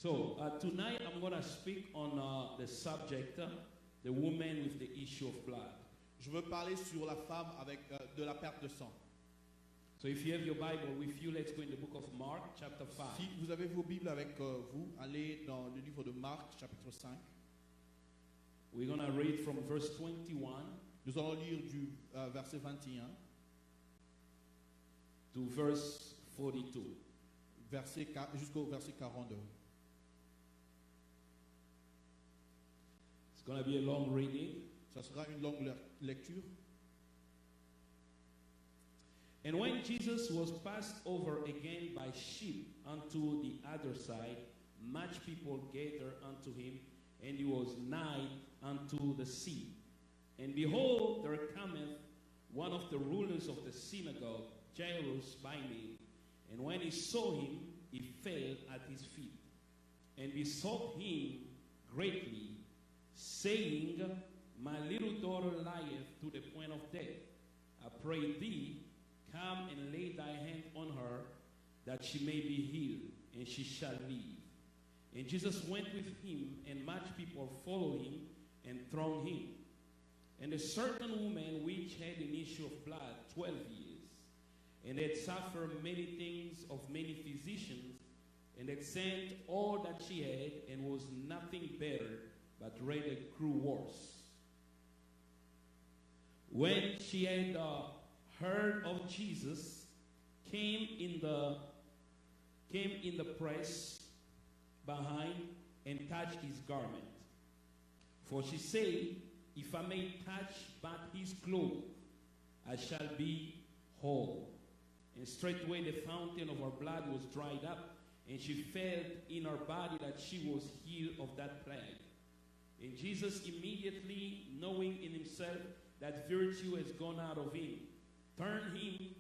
So tonight I'm going to speak on the subject, the woman with the issue of blood. Je veux parler sur la femme avec de la perte de sang. So if you have your Bible with you, let's go in the book of Mark, chapter 5. Si vous avez vos Bibles avec vous, allez dans le livre de Marc, chapitre 5. We're going to read from verse 21 Nous allons lire du verset 21 to verse 42. Jusqu'au verset 42. It's going to be a long reading. Ça sera une longue lecture. And when Jesus was passed over again by ship unto the other side, much people gathered unto him, and he was nigh unto the sea. And behold, there cometh one of the rulers of the synagogue, Jairus by name. And when he saw him, he fell at his feet, and besought him greatly, saying, My little daughter lieth to the point of death. I pray thee, come and lay thy hand on her, that she may be healed, and she shall live. And Jesus went with him, and much people followed him and thronged him. And a certain woman which had an issue of blood 12 years, and had suffered many things of many physicians, and had sent all that she had, and was nothing better, but rather grew worse. When she had heard of Jesus, came in the press behind and touched his garment. For she said, If I may touch but his clothes, I shall be whole. And straightway the fountain of her blood was dried up, and she felt in her body that she was healed of that plague. And Jesus immediately, knowing in himself that virtue has gone out of him, turned him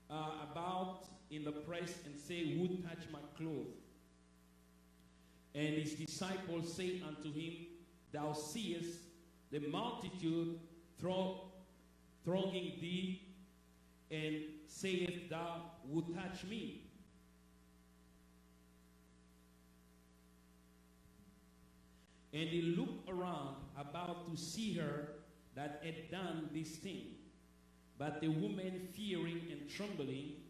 about in the press and said, Who touched my clothes? And his disciples say unto him, Thou seest the multitude thronging thee, and sayest thou, Who touch me? And he looked around about to see her that had done this thing. But the woman, fearing and trembling,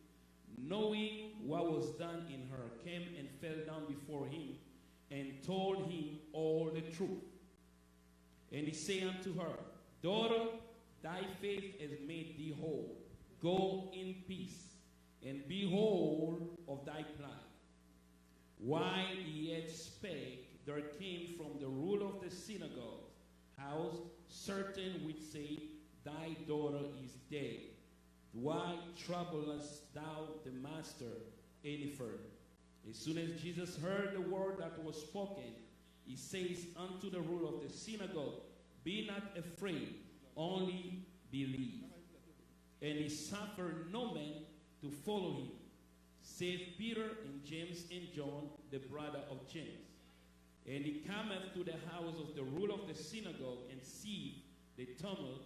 knowing what was done in her, came and fell down before him, and told him all the truth. And he said unto her, Daughter, thy faith has made thee whole. Go in peace, and be whole of thy plague. While he yet spake, there came from the ruler of the synagogue house certain which say, Thy daughter is dead. Why troublest thou the master any further? As soon as Jesus heard the word that was spoken, he says unto the ruler of the synagogue, Be not afraid, only believe. And he suffered no man to follow him, save Peter and James and John, the brother of James. And he cometh to the house of the ruler of the synagogue, and see the tumult,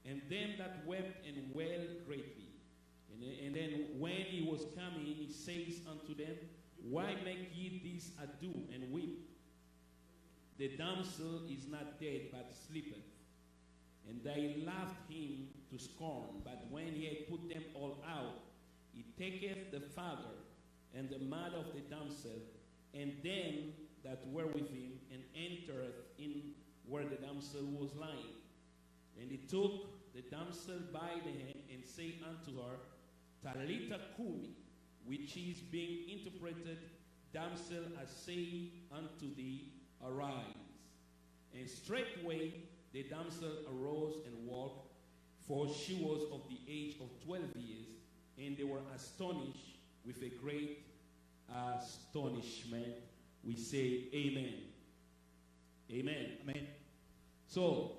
and them that wept and wailed greatly. And then when he was coming, he says unto them, Why make ye this ado and weep? The damsel is not dead, but sleepeth. And they laughed him to scorn. But when he had put them all out, he taketh the father and the mother of the damsel, and them that were with him, and entereth in where the damsel was lying. And he took the damsel by the hand, and said unto her, Talitha cumi, which is being interpreted, Damsel, I say unto thee, arise. And straightway the damsel arose and walked, for she was of the age of 12 years, and they were astonished with a great astonishment. We say amen. Amen. Amen. So,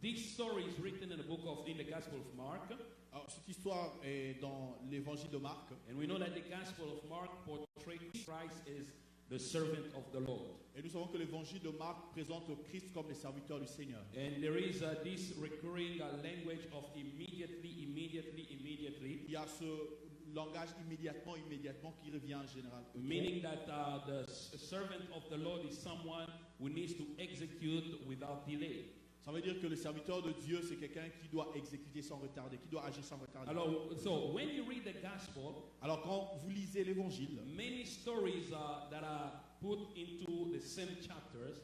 this story is written in the Gospel of Mark. Alors, cette histoire est dans l'évangile de Marc. And we know that the Gospel of Mark portrays Christ as the servant of the Lord. Et nous savons que l'évangile de Marc présente Christ comme le serviteur du Seigneur. And there is this recurring language of immediately. Il y a ce langage immédiatement qui revient en général. Meaning that the servant of the Lord is someone who needs to execute without delay. Ça veut dire que le serviteur de Dieu, c'est quelqu'un qui doit exécuter sans retarder, qui doit agir sans retarder. So when you read the gospel, Alors quand vous lisez l'évangile, many stories that are put into the same chapters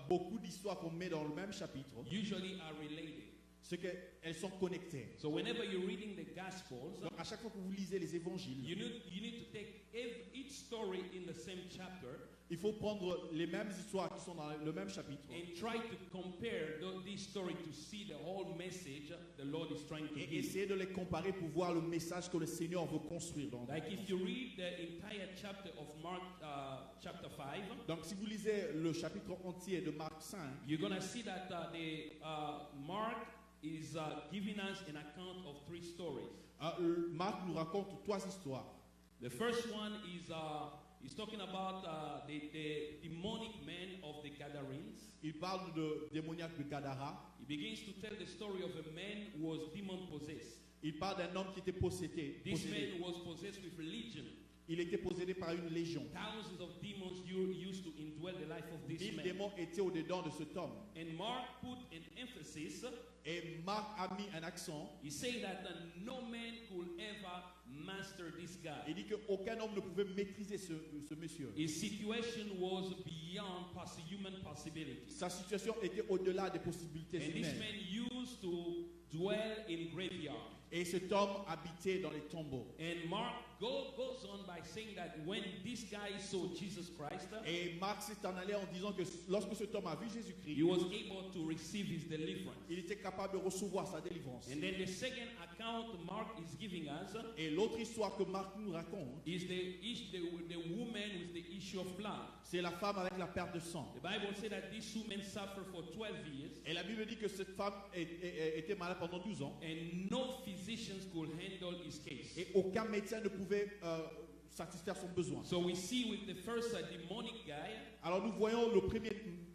beaucoup d'histoires qu'on met dans le même chapitre, usually are related. c'est qu'elles sont connectées. So whenever you're reading the gospels, Donc à chaque fois que vous lisez les évangiles, you need to take each story in the same chapter il faut prendre les mêmes histoires qui sont dans le même chapitre and try to compare these stories to see the whole message the Lord is trying to et give. essayer de les comparer pour voir le message que le Seigneur veut construire. Like if you read the entire chapter of Mark chapter 5, Donc si vous lisez le chapitre entier de Marc 5, you're going to see that Mark is giving us an account of three stories. Marc nous raconte trois histoires. The first one is he's talking about the demonic men of the Gadarenes. Il parle de démoniaque de Gadara. He begins to tell the story of a man who was demon possessed. Il parle d'un homme qui était possédé. This man was possessed with religion. Il était possédé par une légion. Thousands of demons used to indwell the life of this 1000 man. démons étaient au-dedans de cet homme. And Mark put an emphasis. Et Marc a mis un accent. He said that no man could ever master this guy. Il dit qu'aucun homme ne pouvait maîtriser ce monsieur. His situation was beyond human possibility. Sa situation était au-delà des possibilités And this humaines. man used to dwell in graveyard. Et cet homme habitait dans les tombeaux. And Mark goes on by saying that when this guy saw Jesus Christ, Et Marc s'est en allé en disant que lorsque cet homme a vu Jésus-Christ, he was able to receive his deliverance. il était capable de recevoir sa délivrance. And then the second account Mark is giving us Et l'autre histoire que Marc nous raconte, is the woman with the issue of blood. c'est la femme avec la perte de sang. The Bible says that this woman suffered for 12 years, Et la Bible dit que cette femme était malade pendant 12 ans. and no physicians could handle his case. Et aucun médecin ne pouvait satisfaire son besoin. So we see with the first demonic guy, Alors nous voyons le premier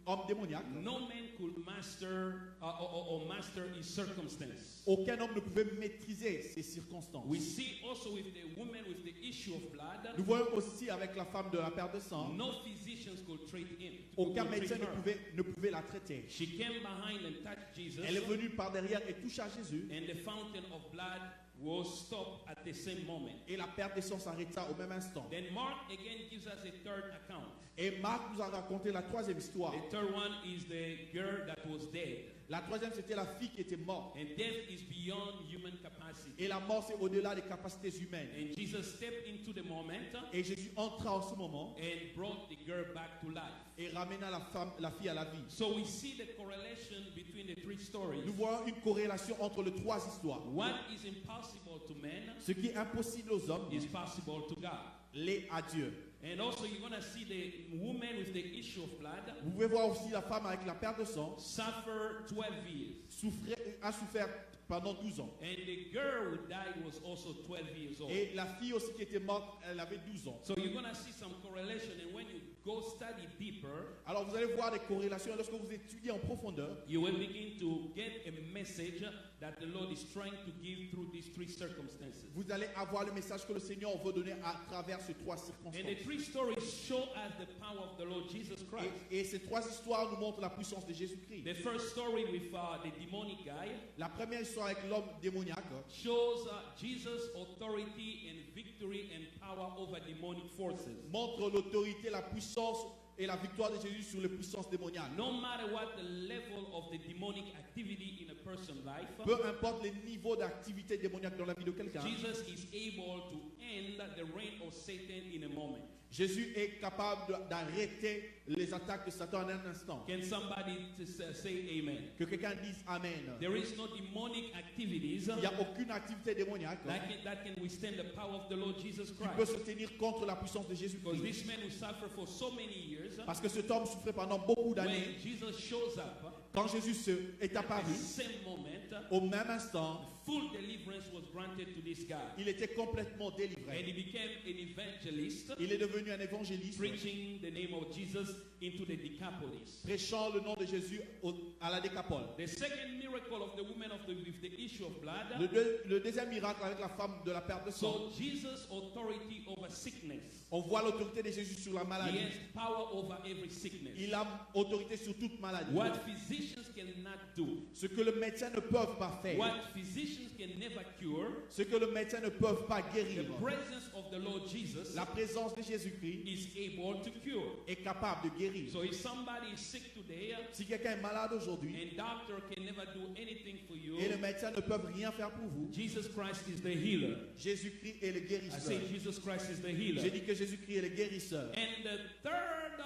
homme démoniaque. no man could master or master his circumstance. Aucun homme ne pouvait maîtriser ses circonstances. We see also with the woman with the issue of blood, Nous voyons aussi avec la femme de la perte de sang, no physicians could treat him. aucun could treat médecin her. ne pouvait la traiter. She came behind and touched Jesus, Elle est venue par derrière et toucha Jésus. and the fountain of blood was stopped at the same moment. Et la perte de sang s'arrêta au même instant. Then Mark again gives us a third account. Et Marc nous a raconté la troisième histoire. The third one is the girl that was dead. La troisième, c'était la fille qui était morte. And death is beyond human capacity. Et la mort, c'est au-delà des capacités humaines. And Jesus stepped into the moment Et Jésus entra en ce moment and brought the girl back to life. et ramena la fille à la vie. So we see the correlation between the three stories. Nous voyons une corrélation entre les trois histoires. What is impossible to men Ce qui est impossible aux hommes is possible to God. l'est à Dieu. And also you're going to see the woman with the issue of blood Vous pouvez voir aussi la femme avec la perte de sang suffer 12 years. a souffert pendant 12 ans. And the girl who died was also 12 years old. Et la fille aussi qui était morte, elle avait 12 ans. So you're going to see some correlation, and when you go study deeper, Alors vous allez voir des corrélations. Lorsque vous étudiez en profondeur, you will begin to get a message that the Lord is trying to give through these three circumstances. vous allez avoir le message que le Seigneur veut donner à travers ces trois And circonstances. the three stories show us the power of the Lord Jesus Christ. Et ces trois histoires nous montrent la puissance de Jésus-Christ. The first story with the demonic guy La première histoire avec l'homme démoniaque shows Jesus' authority and victory and power over demonic forces. montre l'autorité, la puissance et la victoire de Jésus sur les puissances démoniaques. No matter what the level of the demonic activity in a person's life, Peu importe les niveaux d'activité démoniaque dans la vie de quelqu'un, Jesus is able to end the reign of Satan in a moment. Jésus est capable d'arrêter les attaques de Satan en un instant. Can somebody say amen? Que quelqu'un dise Amen. There is no demonic activities Il n'y a aucune activité démoniaque that can withstand the power of the Lord Jesus qui peut Christ. se tenir contre la puissance de Because Jésus-Christ. this man who suffered for so many years, Parce que cet homme souffrait pendant beaucoup d'années. when Jesus shows up, Quand Jésus est at apparu, the same moment, au même instant, full deliverance was granted to this guy. Il était complètement And délivré. he became an evangelist, Il est devenu un évangéliste, preaching the name of Jesus into the Decapolis. prêchant le nom de Jésus à la Décapole. The second miracle of the woman with the issue of blood. Le deuxième miracle avec la femme de la perte de sang. So Jesus' authority over sickness. On voit l'autorité de Jésus sur la He maladie. has power over every sickness. Il a autorité sur toute maladie. What physicians cannot do, Ce que le médecin ne peut pas faire. what physicians can never cure, Ce que le médecin ne peut pas the guérir. presence of the Lord Jesus La présence de Jésus-Christ is able to cure. est capable de guérir. So if somebody is sick today Si quelqu'un est malade aujourd'hui and doctor can never do anything for you, et le médecin ne peut rien faire pour vous, Jesus Christ is the healer. Jésus-Christ est le I say guérisseur. Jesus Christ is the healer. J'ai dit que Jésus-Christ est le guérisseur. And the third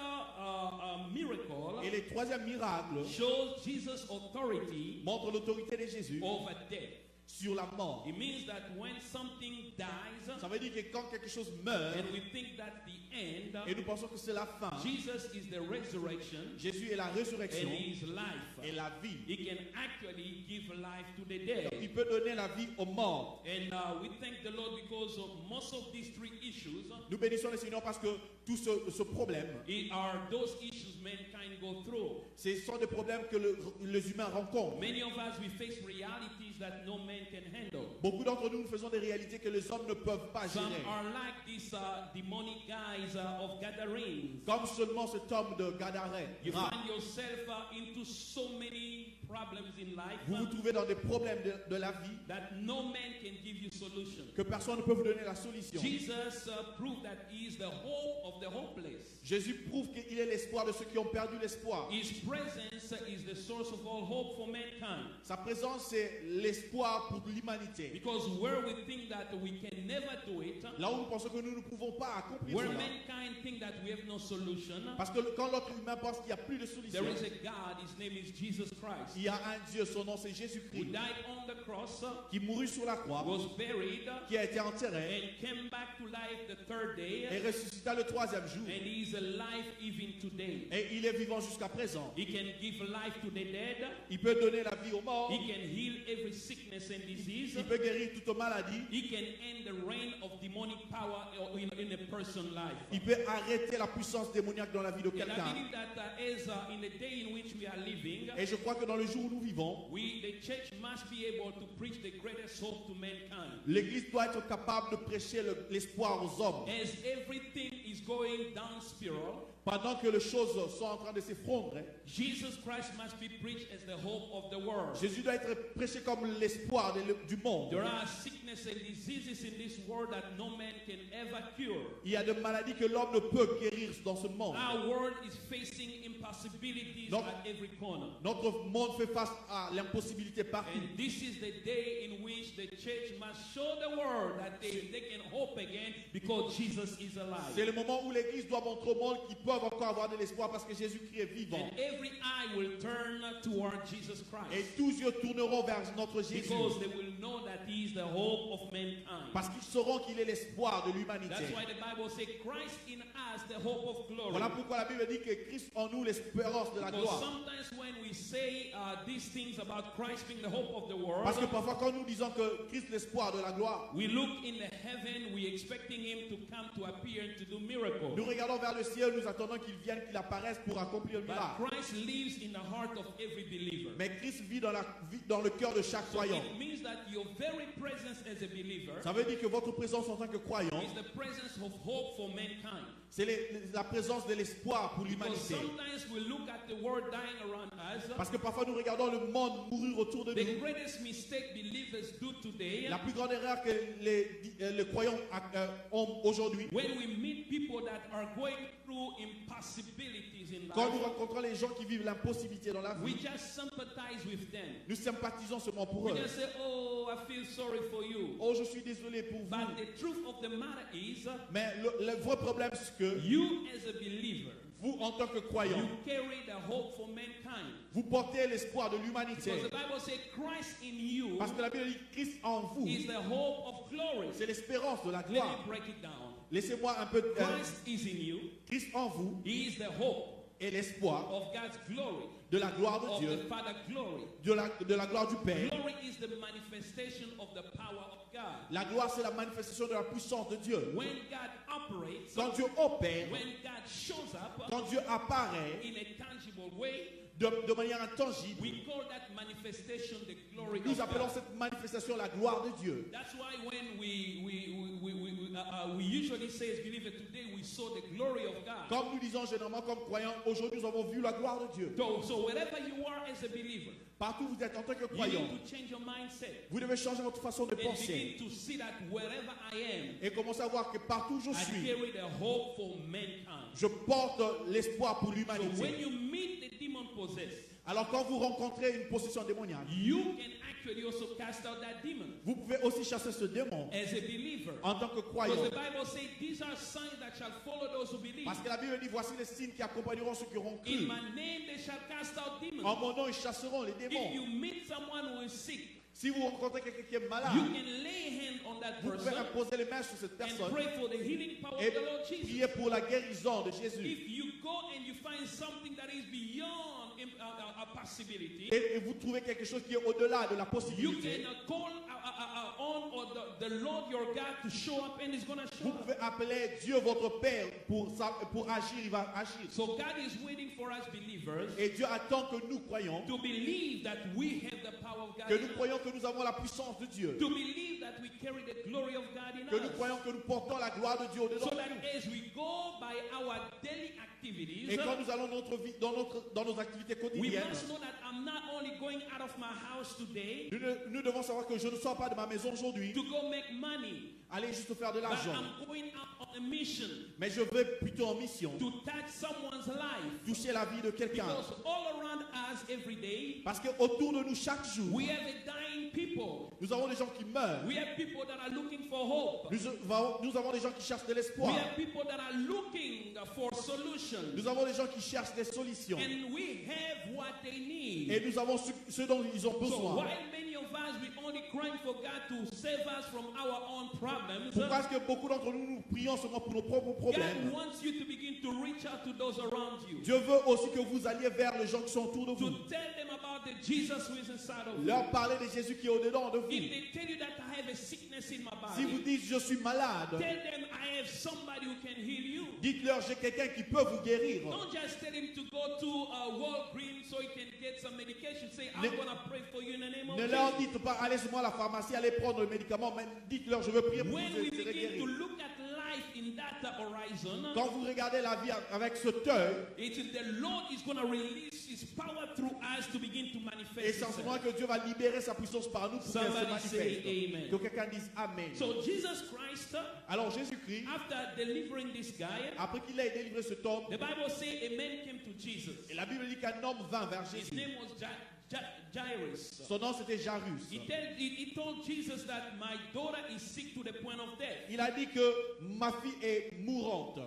miracle Et le troisième miracle shows Jesus' authority montre l'autorité de Jésus over death. sur la mort. It means that when something dies Ça veut dire que quand quelque chose meurt and we think that's the end, et nous pensons que c'est la fin, Jesus is the resurrection Jésus est la and résurrection he is life. et la vie. He can actually give life to the dead. Il peut donner la vie aux morts. And we thank the Lord because of most of these three issues Nous bénissons le Seigneur parce que tout ce problème, are those issues mankind go through. ce sont des problèmes que les humains rencontrent. Many of us, we face realities that no man can handle. Beaucoup d'entre nous, nous faisons des réalités que les hommes ne peuvent pas Some gérer. are like these demonic guys of gatherings. Comme seulement cet homme de Gadarène. You find yourself into so many problems in life Vous vous trouvez dans des problèmes de la vie that no man can give you solution. que personne ne peut vous donner la solution. Jesus proved that he is the hope of the hopeless. Jésus prouve qu'il est l'espoir de ceux qui ont perdu l'espoir. His presence is the source of all hope for mankind. Sa présence, c'est l'espoir pour l'humanité. Because where we think that we can never do it, Là où nous pensons que nous ne pouvons pas accomplir where cela. mankind think that we have no solution, Parce que quand l'autre humain pense qu'il n'y a plus de solution, there is a God, his name is Jesus Christ, il y a un Dieu, son nom c'est who Jésus-Christ, died on the cross, qui mourut sur la croix, was buried, qui a été enterré and came back to life the third day, et ressuscita le troisième jour. and he is alive even today. Et il est vivant jusqu'à présent. He can give life to the dead. Il peut donner la vie aux morts. He can heal every sickness and disease. Il peut guérir toute maladie. He can end the reign of demonic power in a person's life. Il peut arrêter la puissance démoniaque dans la vie de And I quelqu'un. believe that as in the day in which we are living, Et je crois que dans le jour où nous vivons, the church must be able to preach the greatest hope to mankind. l'Église doit être capable de prêcher l'espoir aux hommes. As everything is going down spiral, Pendant que les choses sont en train de s'effondrer, Jesus Christ must be preached as the hope of the world. Jésus doit être prêché comme l'espoir du monde. There are sickness and diseases in this world that no man can ever cure. Il y a des maladies que l'homme ne peut guérir dans ce monde. Our world is facing impossibilities Donc- at every corner. Notre monde fait face à l'impossibilité partout. And this is the day in which the church must show the world that they can hope again because Jesus is C'est alive. le moment où l'Église doit montrer au monde qu'ils peuvent encore avoir de l'espoir parce que Jésus-Christ est vivant. And every eye will turn toward Jesus Et Christ tous yeux tourneront vers notre Jésus. because they will know that he is the hope of mankind. Parce qu'ils sauront qu'il est l'espoir de l'humanité. That's why the Bible says Christ in us, the hope of glory. Voilà pourquoi la Bible dit que Christ en nous l'espérance de la Because gloire. sometimes when we say these things about Christ being the hope of the world, Parce que parfois quand nous disons que Christ l'espoir de la gloire, we look in the heaven, we expecting him to come to appear and to do miracles. nous regardons vers le ciel, nous attendons qu'il vienne, qu'il apparaisse pour accomplir le But miracle. Christ lives in the heart of every believer. Mais Christ vit dans le cœur de chaque So croyant. it means that your very presence as a believer Ça veut dire que votre présence en tant que croyant, is the presence of hope for mankind. c'est la présence de l'espoir pour Because l'humanité. sometimes we look at the world dying around us. Parce que parfois nous regardons le monde mourir autour de The nous. greatest mistake believers do today, La plus grande erreur que les croyants ont aujourd'hui, when we meet people that are going through impossibilities in quand nous life, rencontrons les gens qui vivent l'impossibilité dans la we vie, just sympathize with them. nous sympathisons seulement pour We eux. just say, oh, I feel sorry for you. Oh, je suis désolé pour vous. But the truth of the matter is, Mais le vrai problème, c'est que you as a believer, vous, en tant que croyant, you carry the hope for mankind. vous portez l'espoir de l'humanité. Because the Bible says Christ in you Parce que la Bible dit Christ en vous, is the hope of glory. c'est l'espérance de la Let me gloire. break it down. Laissez-moi un peu. Christ is in you. Christ en vous, He is the hope. et l'espoir of God's glory, de la gloire de of Dieu, the Father glory. de la gloire du Père. Glory is the manifestation of the power of God. La gloire, c'est la manifestation de la puissance de Dieu. When God operates, Quand Dieu opère, when God shows up quand Dieu apparaît in a tangible way, de manière intangible, we call that manifestation the glory nous of appelons God. cette manifestation la gloire de Dieu. That's why when we usually say as believers today we saw the glory of God. Comme nous disons généralement comme croyants, aujourd'hui nous avons vu la gloire de Dieu. So wherever you are as a believer, Partout où vous êtes en tant que you croyant, need to change your mindset vous devez changer votre façon de and penser begin to see that wherever I am, et commencer à voir que partout où je I suis, carry the hope for mankind. je porte l'espoir pour So when l'humanité. you meet the demon possessed, Alors quand vous rencontrez une possession démoniaque, you can actually also cast out that demon vous pouvez aussi chasser ce démon as a believer. en tant que croyant. Because the Bible says these are signs that shall follow those who believe. Parce que la Bible dit, voici les signes qui accompagneront ceux qui auront In cru. my name they shall cast out demons. En mon nom, ils chasseront les If démons. you meet someone who is sick, Si vous rencontrez quelqu'un qui est malade, you can lay hand on that vous pouvez person imposer les mains sur cette and personne pray for the healing power et of the Lord Jesus. prier pour la guérison de Jésus. If you go and you find something that is beyond a possibility, Et vous trouvez quelque chose qui est au-delà de la you possibilité, can call on or the Lord your God to show up, and He's going to show vous up. pouvez appeler Dieu votre Père pour agir, il va agir. So God is waiting for us believers Et Dieu attend que nous croyions, to believe that we have the power of God que in nous us. croyons que nous avons la puissance de Dieu, To believe that we carry the glory of God in que nous us. croyons que nous portons la gloire de Dieu au-dedans So de that nous. as we go by our daily activities, Et quand nous allons notre vie, dans nos activités we quotidiennes, must know that I'm not only going out of my house today nous devons savoir que je ne sors pas de ma maison aujourd'hui, to go make money, aller juste faire de but l'argent, I'm going out on a mission mais je vais plutôt en mission, to touch someone's life. toucher la vie de quelqu'un. Because all around us every day, Parce qu'autour de nous, chaque jour, we have a dying people. nous avons des gens qui meurent. We have people that are looking for hope. Nous avons des gens qui cherchent de We l'espoir. have people that are looking for solutions. Nous avons des gens qui cherchent des solutions. And we have what they need. Et nous avons ce dont ils ont So besoin. while many of us we only crying for God to save us from our own problems, Pourquoi est-ce que beaucoup d'entre nous, nous prions seulement pour nos propres God problèmes? wants you to begin to reach out to those around you. Dieu veut aussi que vous alliez vers les gens qui sont autour de To vous. tell them about the Jesus who is inside of you. Leur parler de Jésus qui est au-dedans de If vous. they tell you that I have a sickness in my Si vous body, dites je suis malade, tell them I have somebody who can heal you. dites-leur j'ai quelqu'un qui peut vous guérir. Don't just tell him to go to Walgreens so he can get some medication. Say, I'm Ne- going to pray for you in the name of Ne leur Jesus. dites pas allez seulement à la pharmacie, allez prendre le médicament, mais dites-leur je veux prier pour When vous we et vous serez begin to guéris. look at life in that horizon, Quand vous regardez la vie avec ce œil, it's the Lord is going to release His power through us to begin to et manifest c'est en ce Himself. moment que Dieu va libérer sa puissance par nous pour qu'elle se Somebody say manifeste. amen. Que quelqu'un dise Amen. So Jesus Christ, Alors Jésus-Christ, after delivering this guy, après qu'il ait délivré cet homme, the Bible says a man came to Jesus. et la Bible dit qu'un homme vint vers His Jésus. name was Jairus. Son nom c'était Jairus. He told Jesus that my daughter is sick to the point of death. Il a dit que ma fille est mourante.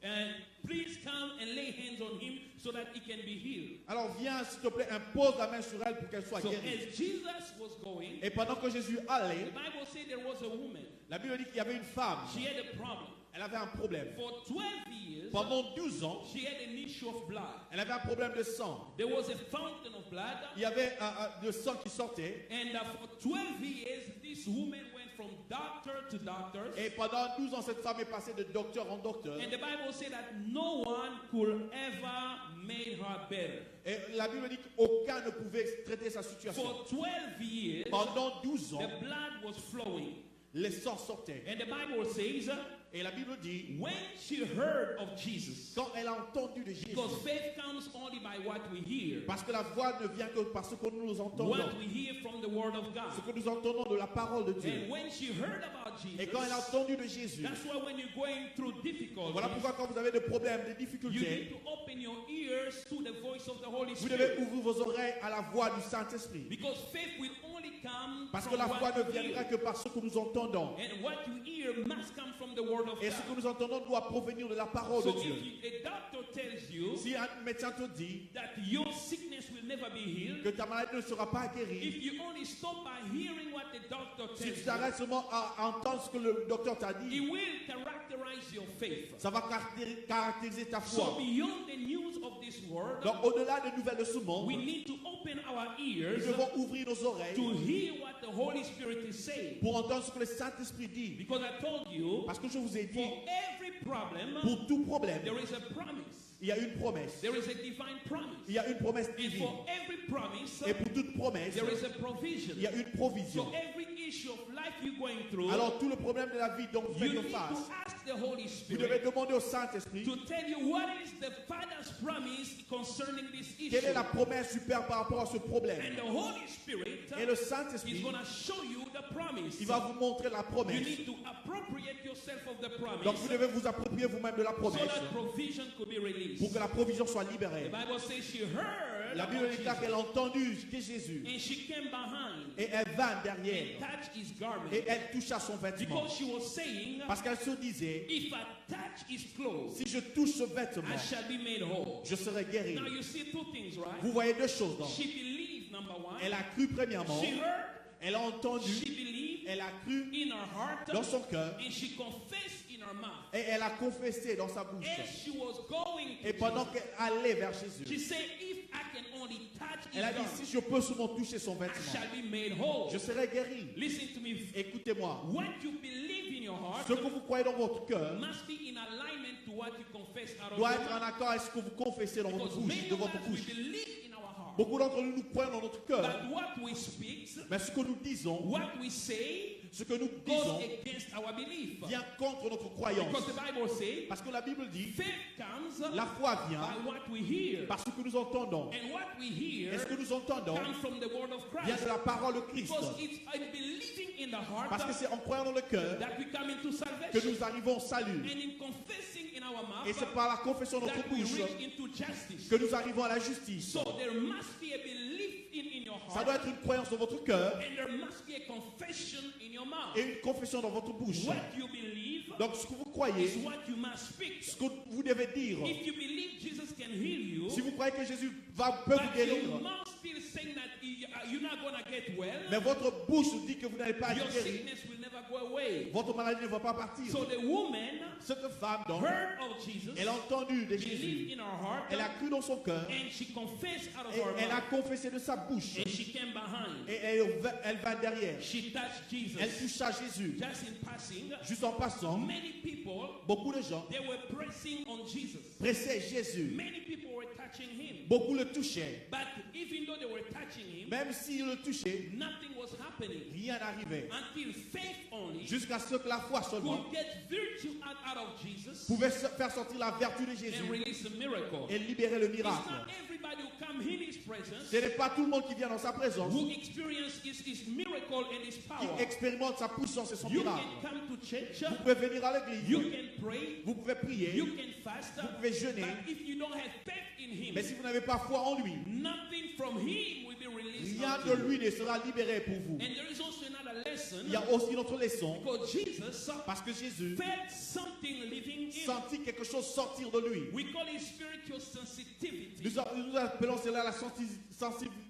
And please come and lay hands on him so that he can be healed. Alors viens s'il te plaît, impose la main sur elle pour qu'elle soit So guérie. as Jesus was going, Et pendant que Jésus the allait, Bible said there was a woman. la Bible dit qu'il y avait une femme. She had a problem. Elle avait un problème. For 12 years, Pendant 12 ans, she had an issue of blood. elle avait un problème de sang. There was a fountain of blood. Il y avait le sang qui sortait. And for 12 years, this woman went from doctor to doctor. Et pendant 12 ans, cette femme est passée de docteur en docteur. And the Bible said that no one could ever make her better. Et la Bible dit qu'aucun ne pouvait traiter sa situation. For 12 years, Pendant 12 ans, the blood was flowing. les sangs sortaient. And the Bible says, Et la Bible dit, when she heard of Jesus, quand elle a entendu de Jésus, because faith comes only by what we hear, parce que la voix ne vient que par ce que nous entendons, what we hear from the Word of God. ce que nous entendons de la parole de Dieu. And when she heard about Et quand elle a Jesus, entendu de Jésus, that's why when you're going through difficulties, voilà pourquoi quand vous avez des problèmes, des you need difficultés, to open your ears to the voice of the Holy vous devez Spirit. ouvrir vos oreilles à la voix du Saint-Esprit. Because faith will only come Parce que from la foi what ne you viendra hear. que par ce que nous entendons. And what you hear must come from the Word of Et ce que God. nous entendons doit provenir de la parole So de Dieu. if a doctor tells you Si un médecin te dit that your sickness will never be healed, que ta maladie ne sera pas guérie, if you only stop by hearing what the doctor si tells tu you, t'arrêtes seulement à entendre ce que le docteur t'a he dit, will characterize characterize your faith. Ça va caractériser ta So foi. beyond the news of this world, Donc, au-delà des nouvelles de ce monde, we need to open our nous ears devons ouvrir nos oreilles to hear what the Holy Spirit is saying. pour entendre ce que le Saint-Esprit dit. Because I told you, Parce que je vous ai dit, for every problem, pour tout problème, there is a promise. il y a une promesse. There is a divine promise. Il y a une promesse And divine. for every promise, Et pour toute promesse, there is a provision. il y a une provision. So every issue of life you're going through, Alors, tout le problème de la vie dont vous you faites need face, to ask the Holy vous devez Spirit demander au Saint-Esprit to tell you what is the Father's promise concerning this quelle est issue. la promesse du Père par rapport à ce problème. And the Holy Spirit Et le is Saint-Esprit, going to show you the promise. il va vous montrer la You promesse. need to appropriate yourself of the Donc, promise vous devez vous approprier vous-même de la so promesse that provision could be released. pour que la provision soit The libérée. Bible says she heard La Bible about déclare Jesus, qu'elle a entendu que Jésus and she came behind et elle vint derrière and touched his garment et elle toucha son vêtement. because she was saying, Parce qu'elle se disait, if I touch his clothes, si je touche ce vêtement, I shall be made whole. je serai guéri. Now you see two things, right? Vous voyez deux choses donc. She believed, number one. Elle a cru premièrement, She heard, elle a she entendu, believed elle a cru in her heart, dans son cœur and she confessed in her mouth. et elle a confessé dans sa bouche. As she was going to Et pendant Jesus, qu'elle allait vers she Jésus, said, if I can only touch his elle a dit, garment, si je peux seulement toucher son I vêtement, shall be made whole. je serai guéri. Listen to me. Écoutez-moi, What you believe in your heart ce que vous croyez dans votre cœur must be in alignment to what you confess out of doit your être en mouth. accord avec ce que vous confessez dans votre Because bouche, many de of votre us, we bouche. believe in our heart. Beaucoup d'entre nous, nous croyons dans notre cœur, But what we speak, mais ce que nous disons, what we say, ce que nous goes disons, against our belief. vient contre notre croyance. Because the Bible says, Parce que la Bible dit, faith comes la foi vient by what we hear. par ce que nous entendons. And what we Et hear ce que nous entendons comes from the word of vient Christ. de la parole de Christ. Because it's in believing in the heart Parce que c'est en croyant dans le cœur that we come into que salvation. nous arrivons au salut. And in confessing in our Et mouth c'est par la confession de that notre we bouche reach into justice. que nous arrivons à la justice. So there must be a belief in your Ça heart, doit être une croyance dans votre cœur and there must be a confession in your mouth. et une confession dans votre bouche. What you believe Donc ce que vous croyez, is what you must speak. ce que vous devez dire. If you believe Jesus can heal you, Si vous croyez que Jésus peut vous but guérir, your mouth still saying that you're not going to get well, mais votre bouche dit que vous n'allez pas your être guéri, sickness will never go away. votre maladie ne va pas partir. So the woman Cette femme, donc, heard of Jesus, elle a entendu de believed Jésus, in her heart, elle a cru dans son cœur, and she confessed out of et her elle a mouth, confessé de sa bouche, and she came behind. et elle va derrière. She touched Jesus. Elle toucha Jésus. Just in passing, Juste en passant, many people, beaucoup de gens they were pressing on Jesus. pressaient Jésus. Many people were touching him. Beaucoup le touchaient. But even though they were touching him, Même s'ils le touchaient, nothing was happening rien n'arrivait. until faith only Jusqu'à ce que la foi seulement could get virtue out of Jesus pouvait faire sortir la vertu de and Jésus release a miracle. et libérer le It's miracle. not everybody who come in his presence Ce n'est pas tout le monde qui vient dans sa présence who experience his miracle and his power. qui expérimente sa puissance et son You miracle. can come to church, Vous pouvez venir à you l'église, can pray, vous pouvez prier, you can fast, vous pouvez jeûner, but if you don't have faith in him, mais si vous n'avez pas foi en lui, nothing from him will be released. rien unto de you. lui ne sera libéré pour vous. And there is also another lesson Il y a aussi une autre leçon, because Jesus parce que Jésus felt something living in. sentit quelque chose sortir de lui. We call it spiritual sensitivity. Nous appelons cela la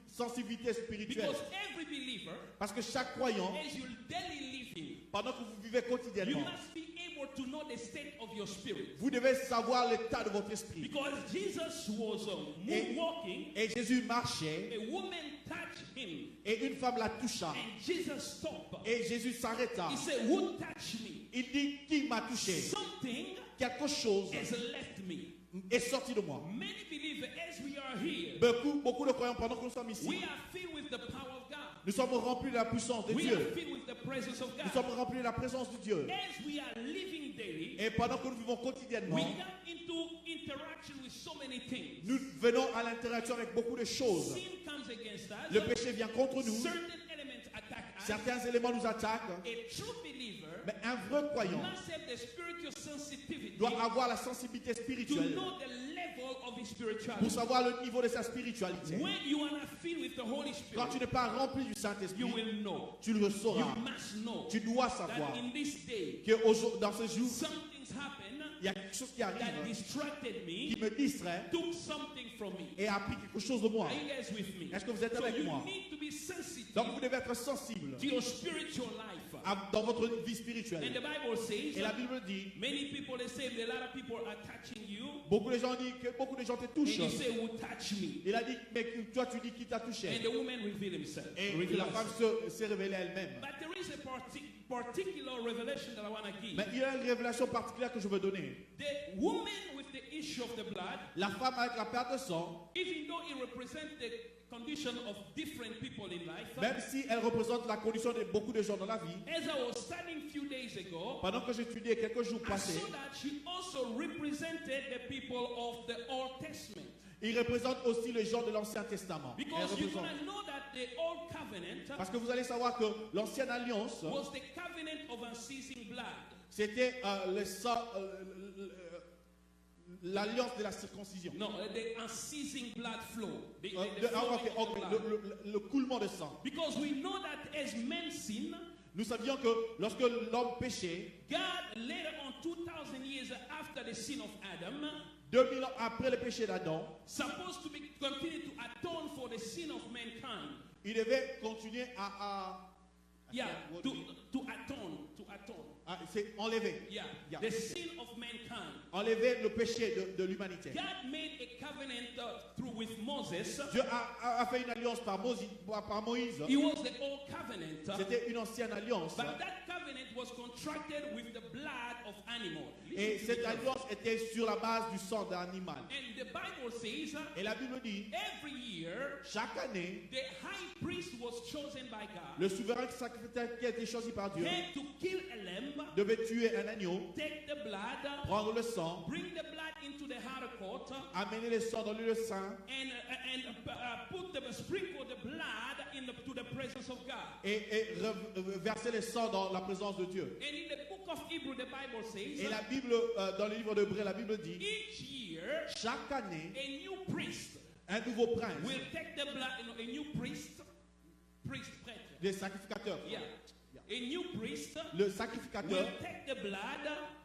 sensibilité spirituelle. Because every believer, Parce que chaque croyant, as you're daily living, pendant que vous vivez you quotidiennement, must be able to know the state of your spirit. vous devez savoir l'état de votre esprit. Because Jesus was Et- walking, Et Jésus marchait, a woman touched him, et une femme la toucha. and Jesus stopped. Et Jésus s'arrêta. He said, "Who touched me? Il dit, qui m'a touché? Something Quelque chose has left me." est sorti de moi. Many believers, as we are here, Beaucoup de croyants, pendant que nous sommes ici, we are filled with the power of God. nous sommes remplis de la puissance de We are Dieu. filled with the presence of Nous God. sommes remplis de la présence de Dieu. As we are living daily, Et pendant que nous vivons we quotidiennement, come into interaction with so many things. nous venons à l'interaction avec beaucoup de choses. Sin comes against us. Le péché vient contre nous. Certain elements attack us. Certains éléments nous attaquent. A true believer Mais un vrai croyant must have the spiritual sensitivity doit avoir la sensibilité to spirituelle know the level of his pour spirituality. savoir le niveau de sa spiritualité. When you are not filled with the Holy Quand tu Spirit, n'es pas rempli du you Saint-Esprit, will know. tu le You sauras. must know Tu dois that savoir in this day, que dans ce jour, something's happened il y a quelque chose qui that arrive distracted qui me, me distrait took something from me. et a pris quelque chose de moi. Are you guys with me? Est-ce que vous êtes So avec you moi? need to be sensitive Donc vous devez être sensible to your spiritual life. dans votre vie And spirituelle. the Bible says, Et la Bible dit, many people they say a lot of people are touching you, beaucoup de gens disent que beaucoup de gens te and touchent. you say, "Who touch me?" Il a dit, mais toi tu dis qui t'a touché. And the woman revealed himself. Et revealed la femme herself. s'est révélée elle-même. But there is a particular revelation that I want to give. Mais il y a une révélation particulière que je veux donner. The woman with the issue of the blood, La femme avec la perte de sang, even though it represents the condition of different people in life, même si elle représente la condition de beaucoup de gens dans la vie, as I was studying a few days ago, pendant que j'étudiais quelques jours I passés, saw that she also represented the people of the Old Testament. il représente aussi les gens de l'Ancien Testament. Elle Because you're représente. going to know that the Old Covenant Parce que vous allez savoir que l'Ancienne Alliance, was the covenant of unceasing blood. c'était le sang, l'alliance de la circoncision. No, the unceasing blood flow. The flowing of the blood. Le coulement de sang. Because we know that as men sin, Nous savions que lorsque l'homme péchait, God later on 2,000 years after the sin of Adam, 2000 ans après le péché d'Adam, supposed to continue to atone for the sin of mankind. il devait continuer Yeah, what to atone. c'est enlever. Yeah, Yeah. the sin of mankind. Enlever le péché de l'humanité. God made a covenant through with Moses. Dieu a fait une alliance par Moïse. It was the old covenant. C'était une ancienne alliance. But that covenant was contracted with the blood of animals. Et cette alliance était sur la base du sang d'animal. And the Bible says Et la Bible dit, every year chaque année, the high priest was chosen by God. le souverain sacrificateur qui a été choisi par Dieu Had to kill a lamb, devait tuer un agneau, take the blood, prendre le sang, bring the blood into the outer court, amener le sang dans le lieu saint sprinkle the blood to the presence of God. et verser le sang dans la présence de Dieu. And in the book of Hebrew, the Bible says, Et la Bible, dans le livre d'Hébreux, la Bible dit, each year chaque année, a new priest un nouveau prince, will take the blood, a new priest, prêtre. des sacrificateurs, Yeah. A new priest le will sacrificateur take the blood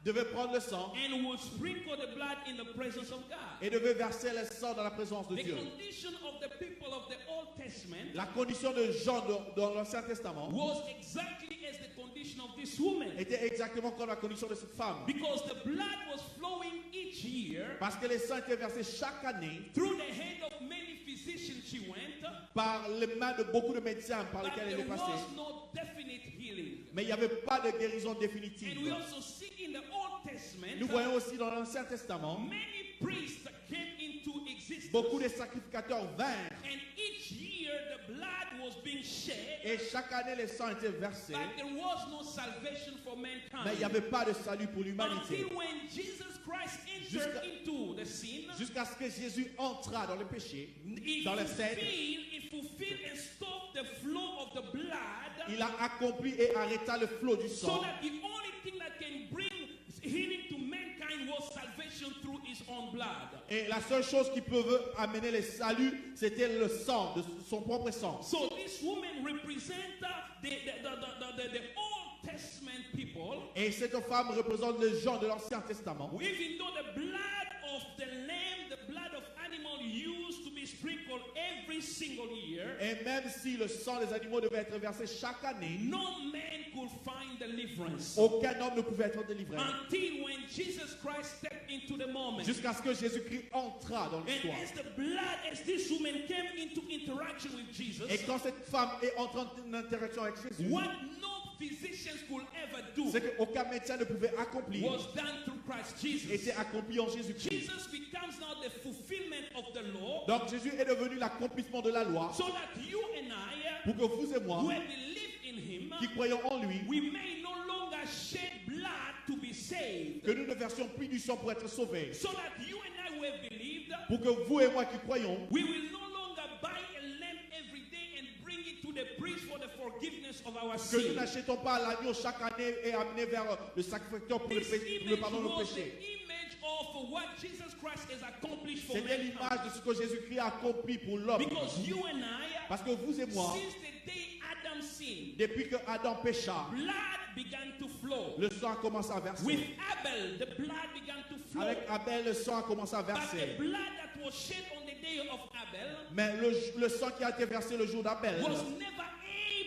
devait prendre le sang and will sprinkle the blood in the presence of God. et devait verser le sang dans la présence de The Dieu. condition of the people of the Old Testament La condition de Jean dans l'Ancien Testament was exactly as the condition of this woman. était exactement comme la condition de cette femme. Because the blood was flowing each year Parce que les sangs étaient versés chaque année through the hand of many physicians she went, par les mains de beaucoup de médecins par but lesquels elle there est passée. was no definite healing. Mais il n'y avait pas de guérison And définitive. we also see in the Old Testament Nous voyons aussi dans l'Ancien Testament, many priests came into existence. beaucoup de sacrificateurs vinrent. And each year the blood was being shed, Et chaque année, les sangs étaient versés. but there was no salvation for Mais il mankind. n'y avait pas de salut pour l'humanité. Until when Jesus Christ entered Jusqu'à- into the sin, Jusqu'à ce que Jésus entra dans le péché, he dans les scènes, fulfilled and stopped the flow of the blood, il a accompli et arrêta le flot du so sang. that the only thing that can bring healing to mankind was salvation through his own blood. Et la seule chose qui pouvait amener le salut, c'était le sang, de son propre sang. So this woman represents the Old Testament people, Et cette femme représente les gens de l'Ancien Testament. even though the blood of the lamb, the blood of animal used to be sprinkled every single year, Et même si le sang des animaux devait être versé chaque année, no man could find deliverance aucun homme ne pouvait être délivré. until when Jesus Christ stepped into the moment. Jusqu'à ce que Jésus-Christ entra dans And l'histoire. as the blood, as this woman came into interaction with Jesus, Et quand cette femme est entrée en interaction avec Jésus, what no physicians could ever do c'est qu'aucun médecin ne pouvait accomplir, was done through Christ Jesus. était accompli en Jésus-Christ. Jesus becomes now the fulfillment of the law, Donc Jésus est devenu l'accomplissement de la loi so that you and I, pour que vous et moi, who have believed in him, qui croyons en lui, we may no longer shed blood to be saved. que nous ne versions plus du sang pour être sauvés. So that you and I who have believed, Pour que vous et moi qui croyons, we will no longer buy a lamb every day and bring it to the priest for the forgiveness of our que nous sins. n'achetons pas l'agneau chaque année et amener vers le sacrificateur pour This le image pardon de nos was the péchés. image of what Jesus Christ has accomplished for C'était mankind. l'image de ce que Jésus-Christ a accompli pour l'homme. Because you and I, Parce que vous et moi, since the day Adam sinned, depuis que Adam pécha, blood began to flow. le sang a commencé à verser. With Abel, the blood began to flow. Avec Abel, le sang a commencé à But verser. the blood that was shed on the day of Abel Mais le sang qui a été versé le jour d'Abel was never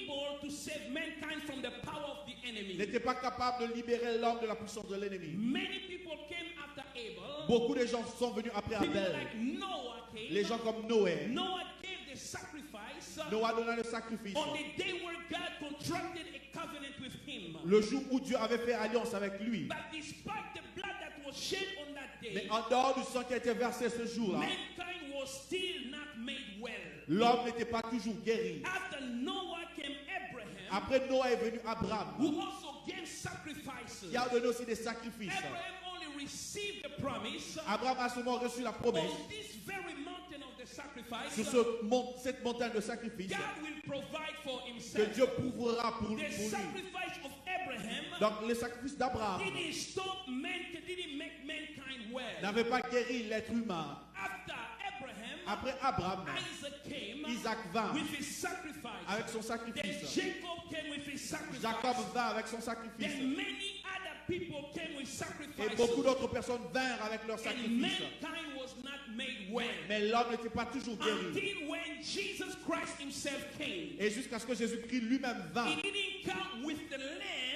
able to save mankind from the power of the enemy. n'était pas capable de libérer l'homme de la puissance de l'ennemi. Many people came after Abel. Beaucoup de gens sont venus après People Abel. like Noah came. Les gens comme Noé. Noah gave the sacrifice Noah donna le sacrifice. on the day where God contracted a covenant with him. Le jour où Dieu avait fait alliance avec lui. But despite the blood that was shed on that Mais day, en dehors du sang qui a été versé ce jour-là, mankind was still not made well. l'homme n'était pas toujours guéri. After Noah came Abraham, Après Noah est venu Abraham, who also gave sacrifices. qui a donné aussi des sacrifices. Abraham only received the promise Abraham a seulement reçu la promesse on this very mountain of the sacrifice. sur cette montagne de sacrifice God will provide for que himself. Dieu pourvoira pour The lui. sacrifice of Abraham Donc le sacrifice d'Abraham didn't stop didn't make mankind well. n'avait pas guéri l'être humain. After Abraham, Après Abraham, Isaac came Isaac vint with his sacrifice. avec son Then sacrifice. Jacob came with his sacrifice. Jacob vint avec son sacrifice. Then many other people came with Et beaucoup sacrifices. d'autres personnes vinrent avec leur And sacrifice. mankind was not made well. Mais l'homme n'était pas toujours guéri. Until when Jesus Christ himself came. Et jusqu'à ce que Jésus-Christ lui-même vint. He didn't come with the lamb,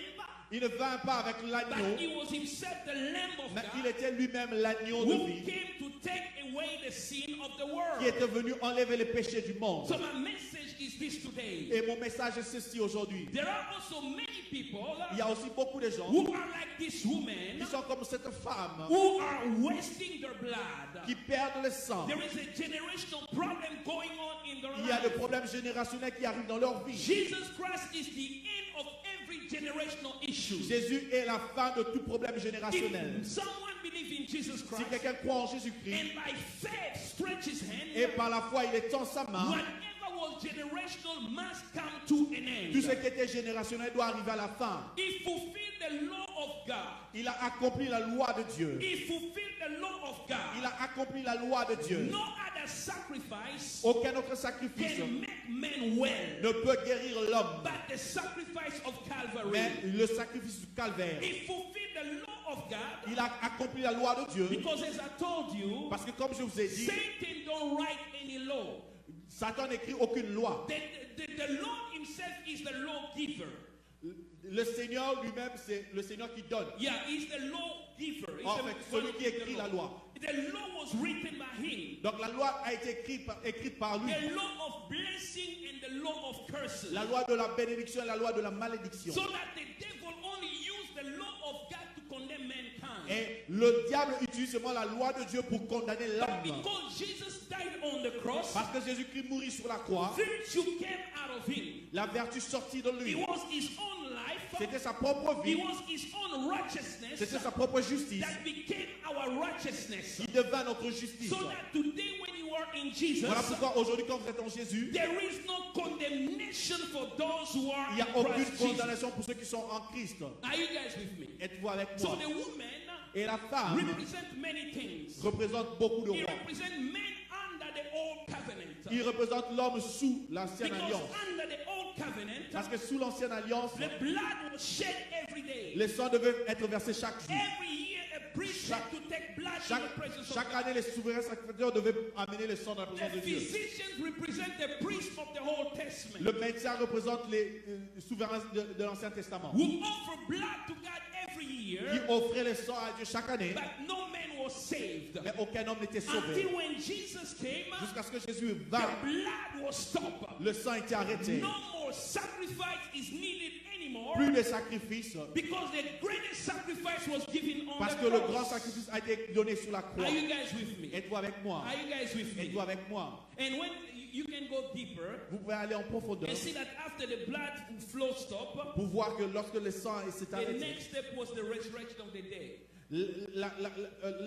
Il ne vint pas avec but l'agneau, he was himself the lamb of mais il God était lui-même l'agneau de who vie came to take away the sin of the qui world. était venu enlever les péchés du monde. So my message is this today. Et mon message est ceci aujourd'hui. There are also many people Il y a aussi beaucoup de gens who are like this woman qui sont comme cette femme who are wasting their blood. qui perdent le sang. There is a generational problem going on in their Il y a des life. problèmes générationnels qui arrivent dans leur vie. Jesus Christ is the end of every generational issue. Jésus est la fin de tout problème générationnel. If someone believes in Jesus Si Christ quelqu'un croit en Jésus-Christ and by faith stretch his et hand, par la foi il étend sa main, whatever was generational must come to an tout ce end. qui était générationnel doit arriver à la fin. He fulfilled the law of God. Il a accompli la loi de Dieu. He fulfilled the law of Il God. a accompli la loi de Dieu. No other sacrifice Aucun autre sacrifice can make men well ne peut guérir l'homme, but the sacrifice of Calvary. mais le sacrifice du calvaire. He fulfilled the law of God Il a accompli la loi de Dieu because, as I told you, parce que comme je vous ai dit, Satan don't write any law. Satan n'écrit aucune loi. The Lord himself is the lawgiver. Le Seigneur lui-même, c'est le Seigneur qui donne. Yeah, he's the lawgiver. He's En the fait, one celui who qui gives écrit the la law. loi. The law was written by him. Donc la loi a été écrite par lui. The law of blessing and the law of curses. La loi de la bénédiction et la loi de la malédiction. So that the devil only used the law of God to condemn mankind. Et le diable utilise seulement la loi de Dieu pour condamner l'homme. Because Jesus died on the cross, Parce que Jésus-Christ mourit sur la croix, virtue came out of him. la vertu sortit de It lui. was his own life. C'était sa propre It vie. was his own righteousness C'était sa propre justice that became our righteousness. qui devint notre justice. So that today when you are in Jesus, Voilà pourquoi aujourd'hui quand vous êtes en Jésus, there is no condemnation for those who are il n'y a in aucune Christ Jesus. condamnation pour ceux qui sont en Christ. Are you guys with me? Êtes-vous avec So moi? the woman Et la femme represent many things. représente beaucoup de He rois. represent men under the old covenant. Il représente l'homme sous l'ancienne Because alliance. under the old covenant, Parce que sous l'ancienne alliance, the blood was shed every day. les sangs devaient être versés chaque jour. Every year, a priest had to take blood in the presence of Chaque God. année, les souverains sacrificateurs devaient amener le sang dans la The présence de Dieu. physicians represent the priests of the Old Testament, Le médecin représente les souverains de l'Ancien Testament who offer blood to God every qui year, offraient le sang à Dieu chaque année, but no man was saved. mais aucun homme n'était sauvé. Until when Jesus came, Jusqu'à ce que Jésus the vint, blood was stopped. le sang était arrêté. No more sacrifice is needed anymore Plus de sacrifices, because the greatest sacrifice was given on parce the que le cross. grand sacrifice a été donné sur la croix. Are you guys with me? Êtes-vous avec moi? Are you guys with me? Êtes-vous avec moi? And when you can go deeper Vous pouvez aller en profondeur and see that after the blood flow stopped, pour voir que lorsque le sang s'est the arrêté, next step was the resurrection of the dead.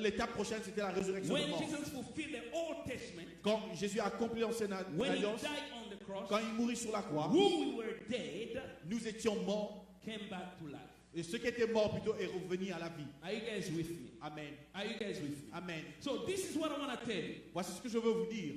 l'étape prochaine c'était la résurrection des When morts. Jesus fulfilled the Old Testament, Quand Jésus a accompli l'ancienne when he alliance, died on the cross, quand il mourit sur la croix, who we were dead nous étions morts came back to life. et ceux qui étaient morts plutôt est revenu à la vie. Are you guys with me? Amen. Are you guys with me? Amen. So this is what I want to tell you. Voici ce que je veux vous dire.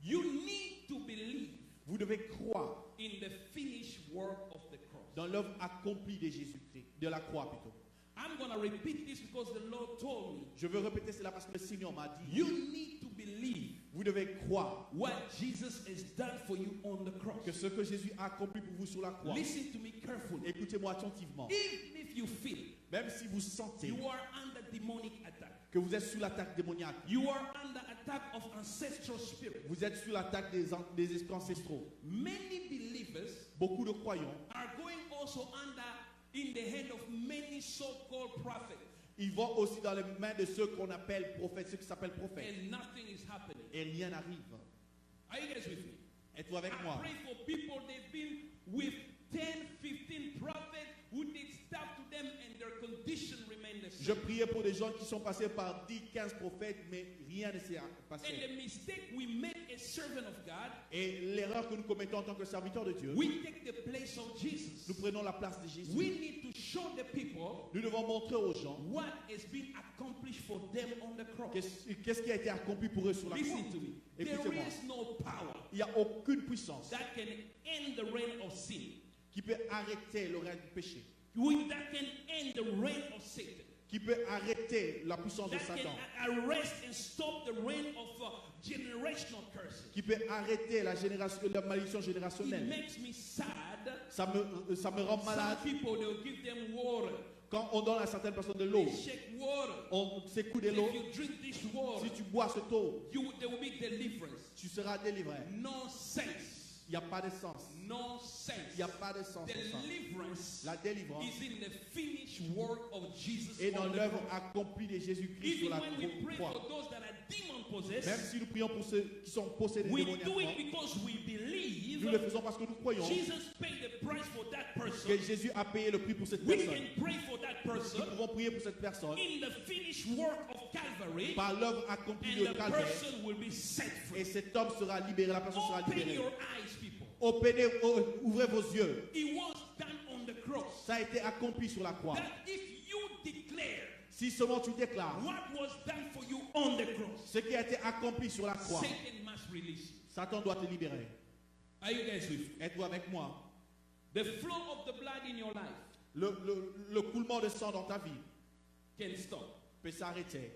You need to believe Vous devez croire in the finished work of the cross. dans l'œuvre accomplie de Jésus-Christ, de la croix plutôt. I'm going to repeat this because the Lord told me. Je veux répéter cela parce que le Seigneur m'a dit. You need to believe Vous devez croire what Jesus has done for you on the cross. que ce que Jésus a accompli pour vous sur la croix. Listen to me carefully. Écoutez-moi attentivement. Even if you feel Même si vous sentez you are under demonic attack, que vous êtes sous l'attaque démoniaque, you are under attack of ancestral spirits. vous êtes sous l'attaque des esprits ancestraux. Many believers Beaucoup de croyants, are going also under in the hand of many so-called prophets, ils vont aussi dans les mains de ceux qu'on appelle prophètes, ceux qui s'appellent prophètes. and nothing is happening. Et rien n'arrive. Are you guys with me? Êtes-vous avec I moi? pray for people they've been with 10, 15 prophets who did stuff to them and their condition remained the Je same. priais pour des gens qui sont passés par 10, 15 prophètes, mais rien ne s'est passé. And the mistake we made as servant of God, Et l'erreur que nous commettons en tant que serviteurs de Dieu, we take the place of Jesus. nous prenons la place de Jésus. We need to show the people Nous devons montrer aux gens what has been accomplished for them on the cross. qu'est-ce qui a été accompli pour eux sur la croix. Listen to me. There Écoutez-moi. is no power Il n'y a aucune puissance that can end the reign of sin. qui peut arrêter le règne du péché, That can end the reign of Satan. qui peut arrêter la puissance de That can Satan, arrest and stop the reign of generational curses. qui peut arrêter la malédiction It générationnelle. makes me sad. Ça me rend malade Some people, they'll give them water. quand on donne à certaines personnes de l'eau. They shake water. On s'écoute de If l'eau. you drink this water, Si tu bois cette eau, there will be deliverance. tu seras délivré. No sense. Il n'y a pas de sens. No sense. Il n'y a pas de sens pour ça. Deliverance La délivrance is in the finished work of Jesus. est dans on the l'œuvre cross. accomplie de Jésus-Christ sur Even la when we pray croix. for those that are demon Même possessed, si nous prions pour ceux qui sont possédés we do démoniaquement, it because we believe nous le faisons parce que nous croyons Jesus paid the price for that person. que Jésus a payé le prix pour cette We personne. can pray for that person Nous pouvons prier pour cette personne in the finished work of Calvary, par l'œuvre accomplie and de the Calvaire, person will be set et free. cet homme sera libéré, la personne sera Open libérée. your eyes, people. Ouvrez vos yeux. It was done on the cross. Ça a été accompli sur la croix. That if you declare Si seulement tu déclares what was done for you on the cross, ce qui a été accompli sur la croix, Satan must release you. Satan doit te libérer. Are you guys with me? Êtes-vous avec moi? The flow of the blood in your life Le coulement de sang dans ta vie can stop. peut s'arrêter.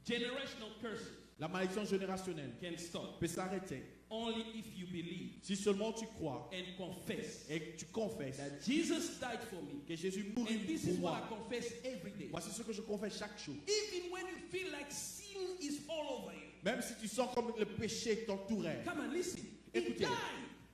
Generational curses La malédiction générationnelle can stop. peut s'arrêter. Only if you believe Si seulement tu crois and confess et que tu confesses that Jesus died for me. que Jésus mourut And this pour is what I moi. confess every day. Voici ce que je confesse chaque jour. Even when you feel like sin is all over you. Même si tu sens comme le péché t'entourait. Come and listen. He Écoutez, died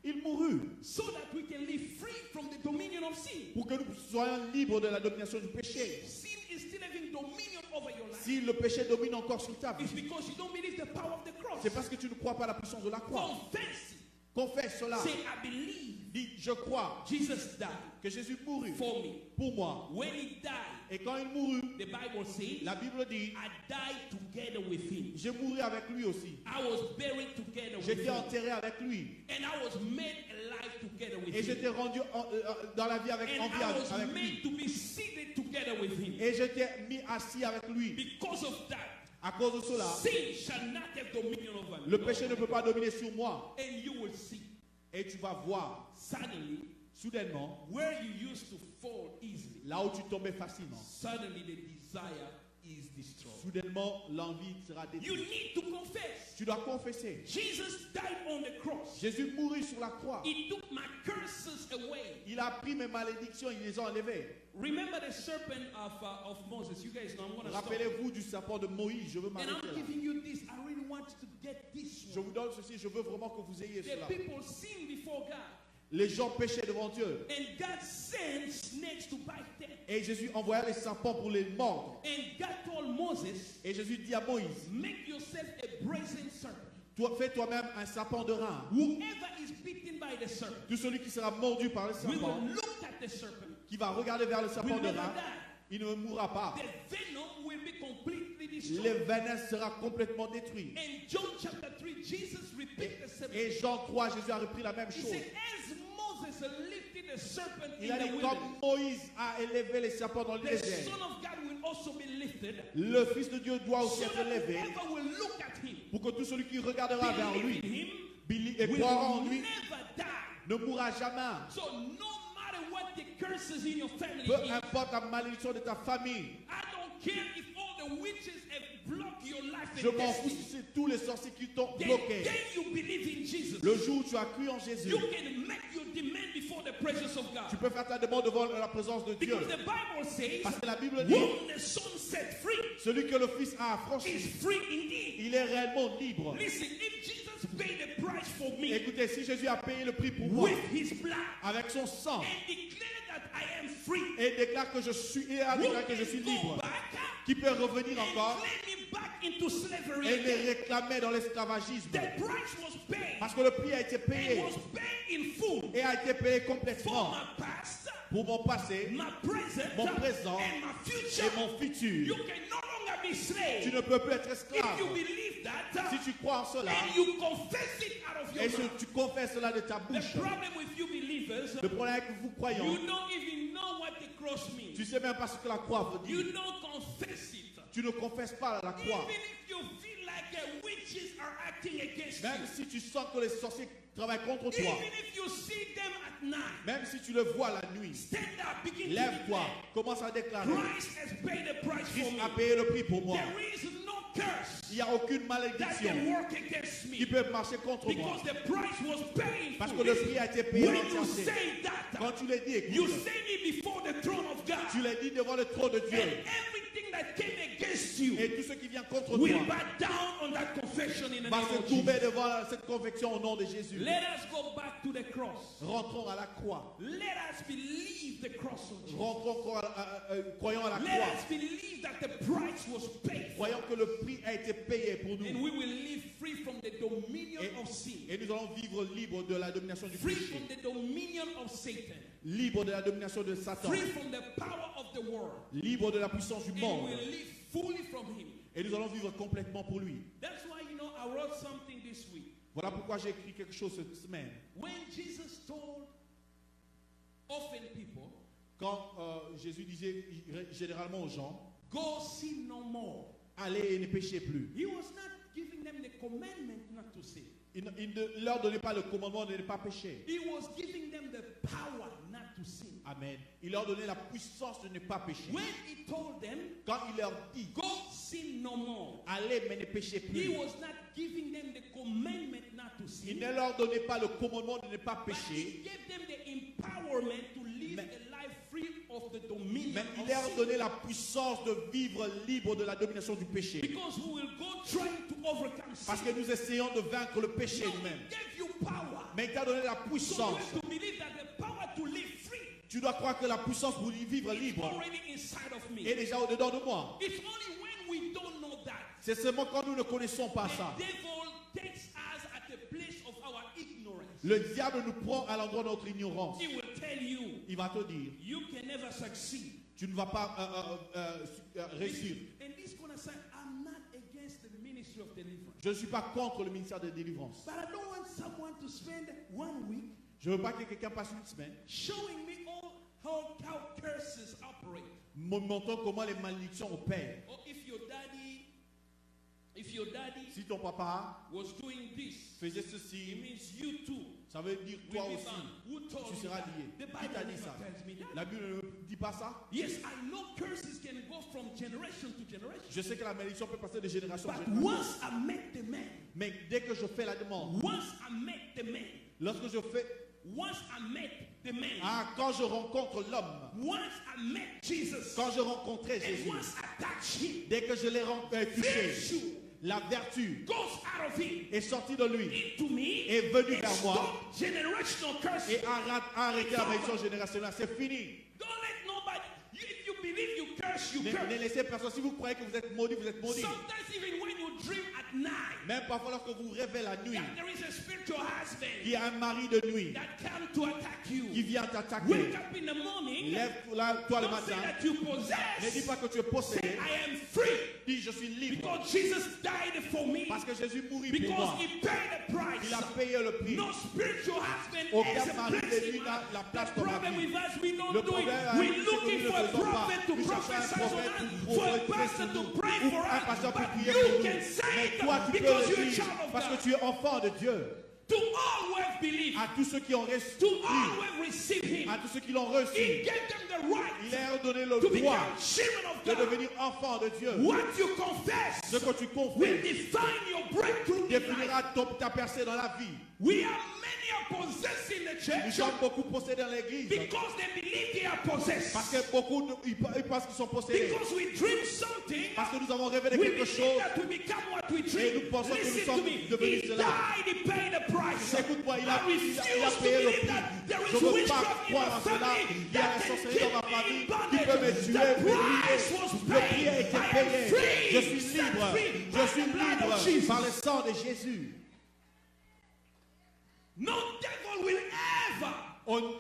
il mourut so that we can live free from the dominion of sin. pour que nous soyons libres de la domination du péché. Sin is still having dominion over your life. Si le péché domine encore sur ta It's vie, because you don't believe the power of the cross. c'est parce que tu ne crois pas à la puissance de la croix. Confess it. Confesse cela. Say, I believe Dis, je crois Jesus died que Jésus mourut for me. pour moi. When he died, Et quand il mourut, the Bible says, la Bible dit, I died together with him. j'ai mouru avec lui aussi. I was buried together with J'étais him. enterré avec lui. And I was made alive together with Et him. j'étais rendu dans la vie avec, And en vie I was avec made lui. to be seated together with him. Et j'étais mis assis avec lui. Because of that, À cause de cela, sin shall not have dominion over me. le péché ne peut pas dominer sur moi. And you will see, Et tu vas voir, suddenly, soudainement, where you used to fall easily, là où tu tombais facilement, suddenly the desire is destroyed. soudainement, l'envie sera You détruite. need to confess. Tu dois confesser. Jesus died on the cross. Jésus mourut sur la croix. He took my curses away. Il a pris mes malédictions, il les a enlevées. Remember the serpent of Moses. You guys know I'm going to stop. Rappelez-vous du serpent de Moïse. Je veux And m'arrêter I'm là. giving you this. I really want you to get this Je one. vous donne ceci, je veux vraiment que vous ayez The cela. people sin before God. Les gens péchaient devant Dieu. And God sent snakes to bite them. Et Jésus envoya les serpents pour les mordre. And God told Moses, Et Jésus dit à Moïse, make yourself a brazen serpent. toi, fais toi-même un serpent de rein. Whoever is bitten by the serpent Tout celui qui sera mordu par le will serpent, look at the serpent. qui va regarder vers le serpent Will de never rein, die. il ne mourra pas. The venom will be completely Le destroyed. venin sera complètement détruit. In John chapter 3, Jesus repeated the same Et thing. Jean 3, Jésus a repris la même He chose. said, as Moses lifted the serpent Il in a the dit, wilderness, comme Moïse a élevé les serpents dans le the désert, Son of God will also be lifted, le Fils de Dieu doit aussi so être that élevé whoever will look at him, pour que tout celui qui regardera vers believe lui in him, et croira en will lui never die. ne mourra jamais. So no matter what the curses in your family peu is. importe la malédiction de ta famille, I don't care if all the witches have blocked your life je and m'en fous si destiny. c'est tous les sorciers qui t'ont The bloqué. day you believe in Jesus, Le jour où tu as cru en Jésus, you can make your demand before the presence of God. tu peux faire ta demande devant la présence de Dieu. Because the Bible says, Parce que la Bible dit, whom the Son set free celui que le Fils a affranchi, is free indeed. il est réellement libre. Listen, if Jesus paid the price for me Écoutez, si Jésus a payé le prix pour moi, with his blood avec son sang, and declared that I am free, et déclare que je suis, et a who déclaré que je can suis go libre, back qui peut revenir and encore claim me back into slavery et again? les réclamer dans l'esclavagisme. The price was paid. Parce que le prix a été It payé was paid in full et a été payé for complètement my past, pour mon passé my present, Mon présent and my et future. mon You futur. can no longer be Tu slave. ne peux plus être If esclave. you believe that Si tu crois en cela and you confess it out of your et si mouth, tu confesses cela de ta the bouche, problem with you believers, le problème avec vous croyants, you don't even know what the cross means. tu sais même pas ce que la croix veut You dire. don't confess it. Tu ne confesses pas la croix. Even if you feel like witches are acting against Même you, si tu sens que les sorciers travaillent contre toi, even if you see them at night, même si tu le vois la nuit, stand up, begin to lève-toi, declare, commence à déclarer. Christ has paid the price for Christ me. a payé le prix pour moi. There is no curse Il n'y a aucune that malédiction can work against qui me peut marcher contre moi. because the price was paid. Parce que le prix a été payé en When you entièreté. say that, Quand tu l'as dit, you écoute, say it before the throne of God, tu l'as dit devant le trône de Dieu. and everything that came against you Et tout ce qui vient contre will toi bow down on that confession in the va name se of tomber Jesus. devant cette conviction au nom de Jésus. Let us go back to the cross. Rentrons à la croix. Let us believe the cross of Jesus. Rentrons, croyons à la Let croix. us believe that the price was paid for, Croyons que le prix a été payé pour and nous. we will live free from the dominion Et, of sin, et nous allons vivre libres de la domination du free péché. from the dominion of Satan, Libre de la domination de Satan. free from the power of the world, Libre de la puissance du and monde. we will live fully from him. Et nous allons vivre complètement pour lui. That's why, I wrote something this week. Voilà pourquoi j'ai écrit quelque chose cette semaine. When Jesus told often people, Quand Jésus disait généralement aux gens, go sin no more, allez et ne péchez plus. he was not giving them the commandment not to sin. Il ne leur donnait pas le commandement de ne pas pécher. He was giving them the power not to sin. Amen. Il leur donnait la puissance de ne pas pécher. When he told them, Quand il leur dit, go sin no more, allez mais ne péchez he plus, was not giving them the commandment not to sin. il ne leur donnait pas le commandement de ne pas But pécher, he gave them the empowerment to live a life free of the dominion mais il of leur sin. donnait la puissance de vivre libre de la domination du péché. Because we will go trying to overcome Parce sin. que nous essayons de vaincre le péché No, nous-mêmes. he gave you power. Mais il t'a donné la So you puissance. have to believe that the power to live free Tu dois croire que la puissance pour vivre is libre already inside of me. est déjà au-dedans de moi. It's only when we don't know that C'est seulement quand nous ne connaissons pas ça. the devil takes us at the place of our ignorance. Le diable nous prend à l'endroit de notre ignorance. He will tell you, Il va te dire, you can never succeed. tu ne vas pas réussir. And this gonna say, I'm not against the ministry of deliverance. Je ne suis pas contre le ministère de délivrance. But I don't want someone to spend 1 week Je ne veux pas que quelqu'un passe une semaine showing me all how curses operate. me montrant comment les malédictions opèrent. Or if your daddy Si ton papa was doing this, faisait it ceci, means you too ça veut dire toi will be aussi, bound. Who told tu you seras that? lié. The Qui Bible t'a dit never ça? tells me that. La Bible ne dit pas ça. Yes, I know curses can go from generation to generation. Je sais que la malédiction peut passer de génération en But génération. once I met the man, Mais dès que je fais la demande, once I met the man, lorsque je fais, once I met the man, quand je rencontre l'homme, once I met Jesus, quand je rencontrais and Jésus, once I touch him, dès que je l'ai touché, virtue la vertu goes out of him est sortie de lui into me est venue and vers moi stop generational curses. et a arrêté la malédiction générationnelle. C'est fini. Don't let nobody. If you believe you curse, you Ne curse. laissez personne. Si vous croyez que vous êtes maudit, vous êtes maudit. Sometimes even when you dream at night, Même parfois lorsque vous rêvez la nuit, that there is a spiritual husband il y a un mari de nuit that come to attack you. qui vient t'attaquer. Wake up in the morning. Lève-toi le Don't say matin. that you Ne dis possess. pas que tu es Say possédé. I am free Dis je suis libre. because Jesus died for me. Parce que Jésus mourit pour Because moi. he paid the Il a price. payé le prix. No spiritual husband Aucun has a mari place de in lui my n'a life. la place The dans ma problem vie. with us, we don't Le do it. problème, We're c'est que looking nous ne for a faisons pas. prophet to Nous cherchons un prophesy on prophète us, pour for a prophétiser pastor sur to nous, pray ou for un us. pasteur pour But prier you pour nous. can say Mais it toi, tu peux because le you're a dire child of parce que God. tu es enfant de Dieu. To all who have believed, à tous ceux qui ont reçu, to all who have received him, à tous ceux qui l'ont he reçu, gave them the il right leur a donné le to droit become children of de God. devenir enfant de Dieu. What you confess Ce que tu will confesses define your breakthrough in life. définira ta percée dans la vie. We have many are possessed in the Nous church sommes beaucoup possédés dans l'église because they believe they are possessed. parce que beaucoup ils pensent qu'ils sont possédés. Because we dream something, Parce que nous avons rêvé de we quelque believe chose. that we become what we Et dream. nous pensons que nous Listen sommes to me. devenus He cela. died, he paid the price. Écoute-moi, il I a refuse to payé le believe prix. that there Je is ne veux pas witchcraft in croire my en cela. family Il y a la that can sorcellerie keep dans ma me famille in qui peut me bondage. tuer, The me price lier. was Le prix a paid. été I am payé. free. Je suis Set libre. free Je by suis the blood of libre Jesus. par le sang de Jésus. No devil will ever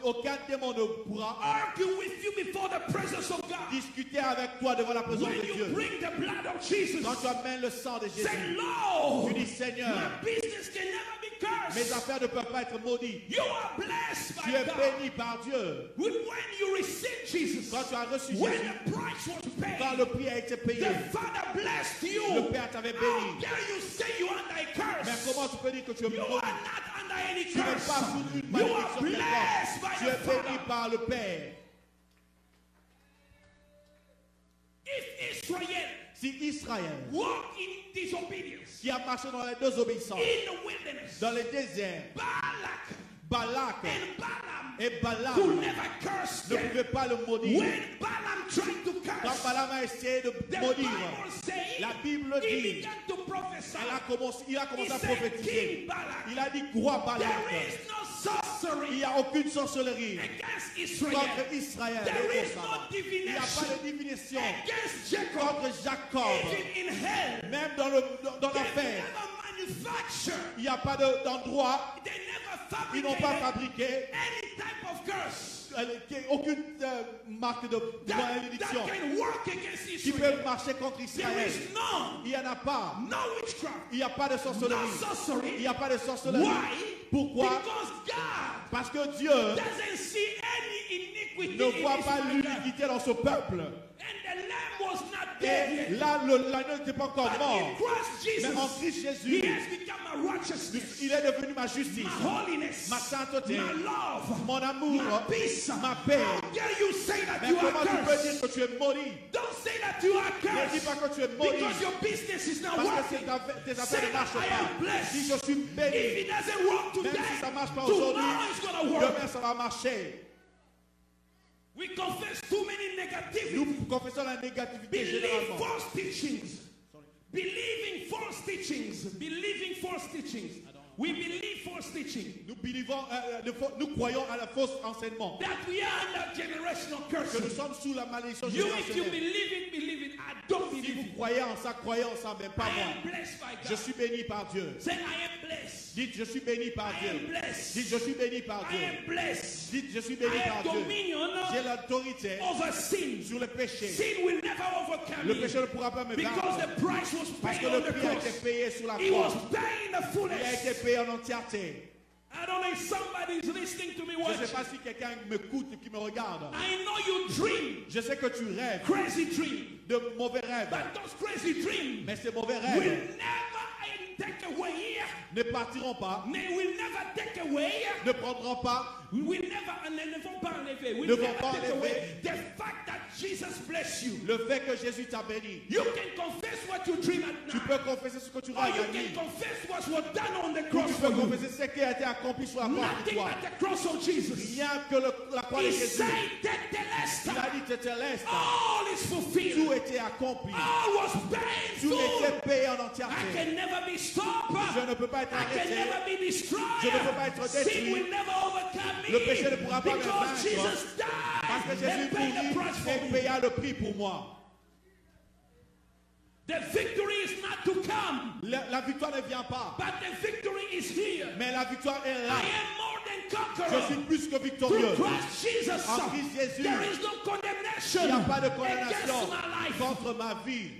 Aucun démon ne pourra argue with you before the presence of God. discuter avec toi devant la présence When de you Dieu. bring the blood of Jesus, Quand tu amènes le sang de say, Jésus, Lord, tu dis Seigneur, my business can never be mes cursed. affaires ne peuvent pas être maudites. You are blessed Tu by es God. béni par Dieu. When you receive Jesus, Quand tu as reçu when Jésus, the price was quand paid, le prix a été payé, the Father blessed you. le Père t'avait How béni. dare you say you are under a Mais curse? comment tu peux dire que tu es You maudit? are not under any Tu n'es curse. pas sous une You are malédiction blessed quelconque. by Tu the es béni Father. par le Père. If Israel Si Israël, walk in disobedience qui a marché dans les deux obéissances, in the wilderness, dans le désert, Balak Balak and Balaam et could Balaam never curse ne them. pouvaient pas le maudire. When Balaam tried to Quand curse, Balaam a essayé de the maudire, Bible says la Bible he dit, began to prophesy. il a commencé He à said, prophétiser. King Balak, Il a dit, roi there Balak, is no il sorcery n'y a aucune sorcellerie against Israel. contre Israël. There is Il no n'y a pas de divination against Jacob. contre Jacob. Even in hell, Même dans they l'enfer, never manufacture. il n'y a pas d'endroit, They never ils n'ont pas fabricated fabriqué any type of curse aucune marque de that malédiction can work against qui Israel. peut marcher contre There Israël. is none, Il n'y en a pas. no witchcraft, Il n'y a pas de no sorcellerie. Il sorcery. n'y a pas de sorcellerie. Why? Pourquoi? Because God Parce que Dieu doesn't see any iniquity ne in voit his pas people. l'iniquité dans son peuple. And the lamb was not dead Et yet. là, l'agneau n'était pas encore But mort. in Christ Mais en Jesus, Christ he Jésus, has become my righteousness, il est devenu ma justice, my holiness, ma sainteté, my love, mon amour, my peace. ma paix. How dare you say that Mais you are comment tu peux cursed? dire que tu es maudit? Don't say that you are Ne dis cursed pas que tu es maudit because your business is not parce que working. tes Say affaires ne that marchent I pas. am blessed. Si je suis If béni, it doesn't work même today, si ça ne marche pas aujourd'hui, tomorrow it's going to work. demain ça va marcher. We confess too many negativity. Nous confessons la négativité Believe généralement. false teachings. Believing false teachings. Believing false teachings. We believe false teaching. Nous croyons à la fausse enseignement. That we are under generational Que nous curses. sommes sous la malédiction You, if you générationnelle. believe it, I don't Si believe vous it. croyez en ça, mais pas I moi. am blessed by Je God. suis béni par Dieu. Say, I am blessed. Dites, je suis béni par I am Dieu. blessed. Dites, je suis béni par I Dieu. am blessed. Dites, je suis I béni have par Dieu. dominion J'ai l'autorité over sin. sur le péché. Sin will never overcome Le me péché ne pourra pas me because vaincre. the price was Parce paid que on le the prix a été cross. payé sur la It was croix. paid in the Il a fullness. été payé en entièreté. I don't know if somebody is listening to me Je ne watching. sais pas si quelqu'un m'écoute et qui me regarde. I know you dream Je sais que tu rêves crazy dream, de mauvais rêves. but those crazy dreams Mais ces mauvais will rêves never take away. ne partiront pas, They will never take away. ne prendront pas, Will never and ne vont pas enlever. Will Ne vont never pas take enlever. away the fact that Jesus bless you. le fait que Jésus t'a béni. You can confess what you dream at Tu night. peux confesser ce que tu Or rêves you la nuit. can confess what was done on the Tu cross peux for you. confesser ce qui a été accompli sur la croix pour Nothing toi. but the cross of Jesus. Rien que la croix de He Jésus. said that the last Il a time dit que c'était l'Est. all is Tout fulfilled. était accompli. All was paid Tout full. était payé en I entièreté. can never be stopped. Je ne peux pas être I can arrêté. never be destroyed. Je ne peux pas être Sin détruit. will never overcome me. Le péché ne pourra pas me because vaincre. Jesus Parce que died Jésus and paid the mourut price for et me. paya le prix pour moi. The victory is not to come, La victoire ne vient pas. but the victory is here. Mais la victoire est I là. am more than Je conqueror. suis plus que Through victorieux. Christ Jesus. En Christ Jésus. There is no Il condemnation n'y a pas de against condamnation my life. contre ma vie.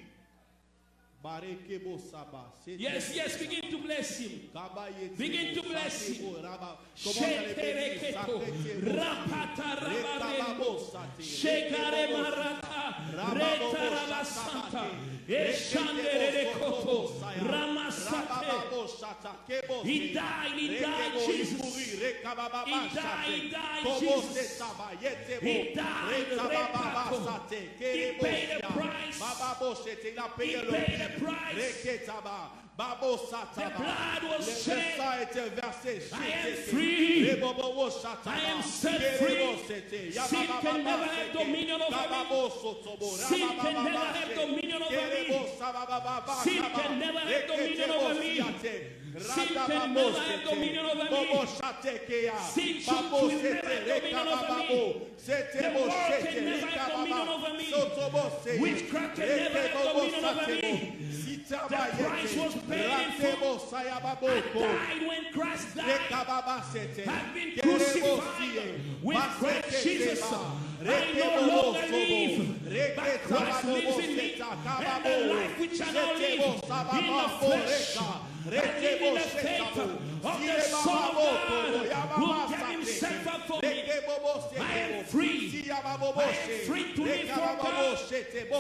Barekebo Saba. Yes, yes, begin to bless him. Kabayete Begin to Bo, bless Satebo, him. Raba. Commence à les bénir. Shetereketo, Sakete Bo, rapata Rekababo rabarebo, Sate, shekare Rekebo marata, Rababo reta Bo, rabasanta, Sakabate, eshandere Rekebo koto, Sotobo Saya, ramasata He died, Jesus. He died, Jesus. He died, He paid a price. He paid a price. The blood was shed. I am free. I am set free. Sin can never have dominion over me. Sin can never have dominion over me. Sin can never have dominion over me. Sin can never have dominion over me. Sin can never have dominion over me. The world can never have dominion over me. Witchcraft can never have dominion over me. The price was paid in full. I died when Christ died. I've been crucified with Christ Jesus. I no longer live, but Christ lives in me. And the life which I now live in the flesh, I live in the faith of the Son of God who gave himself up for me. I am free. I am free to live for God,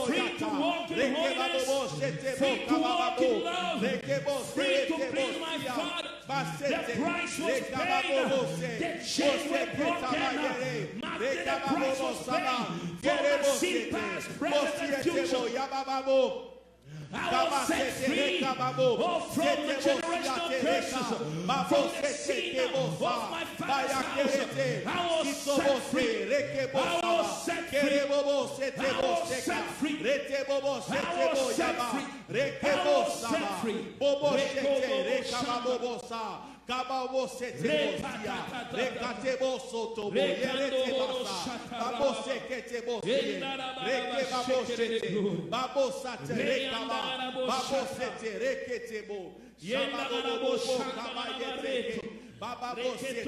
free to walk in holiness, free to walk in love, free to please my Father. The price was paid. The chains were broken. The price was paid for my sin past, present, and future. I was set free from the generational curses, from the sin of my father's house. I was set free. I was set free. I was set free. I was set free. I was set free. Kababo sete bosia, rekatebo soto bo, yerete basa, babo sekete bosie, reke babo sete, babo sate rekaba, babo sete rekete bo, shababo bo kabayete, bababo sete,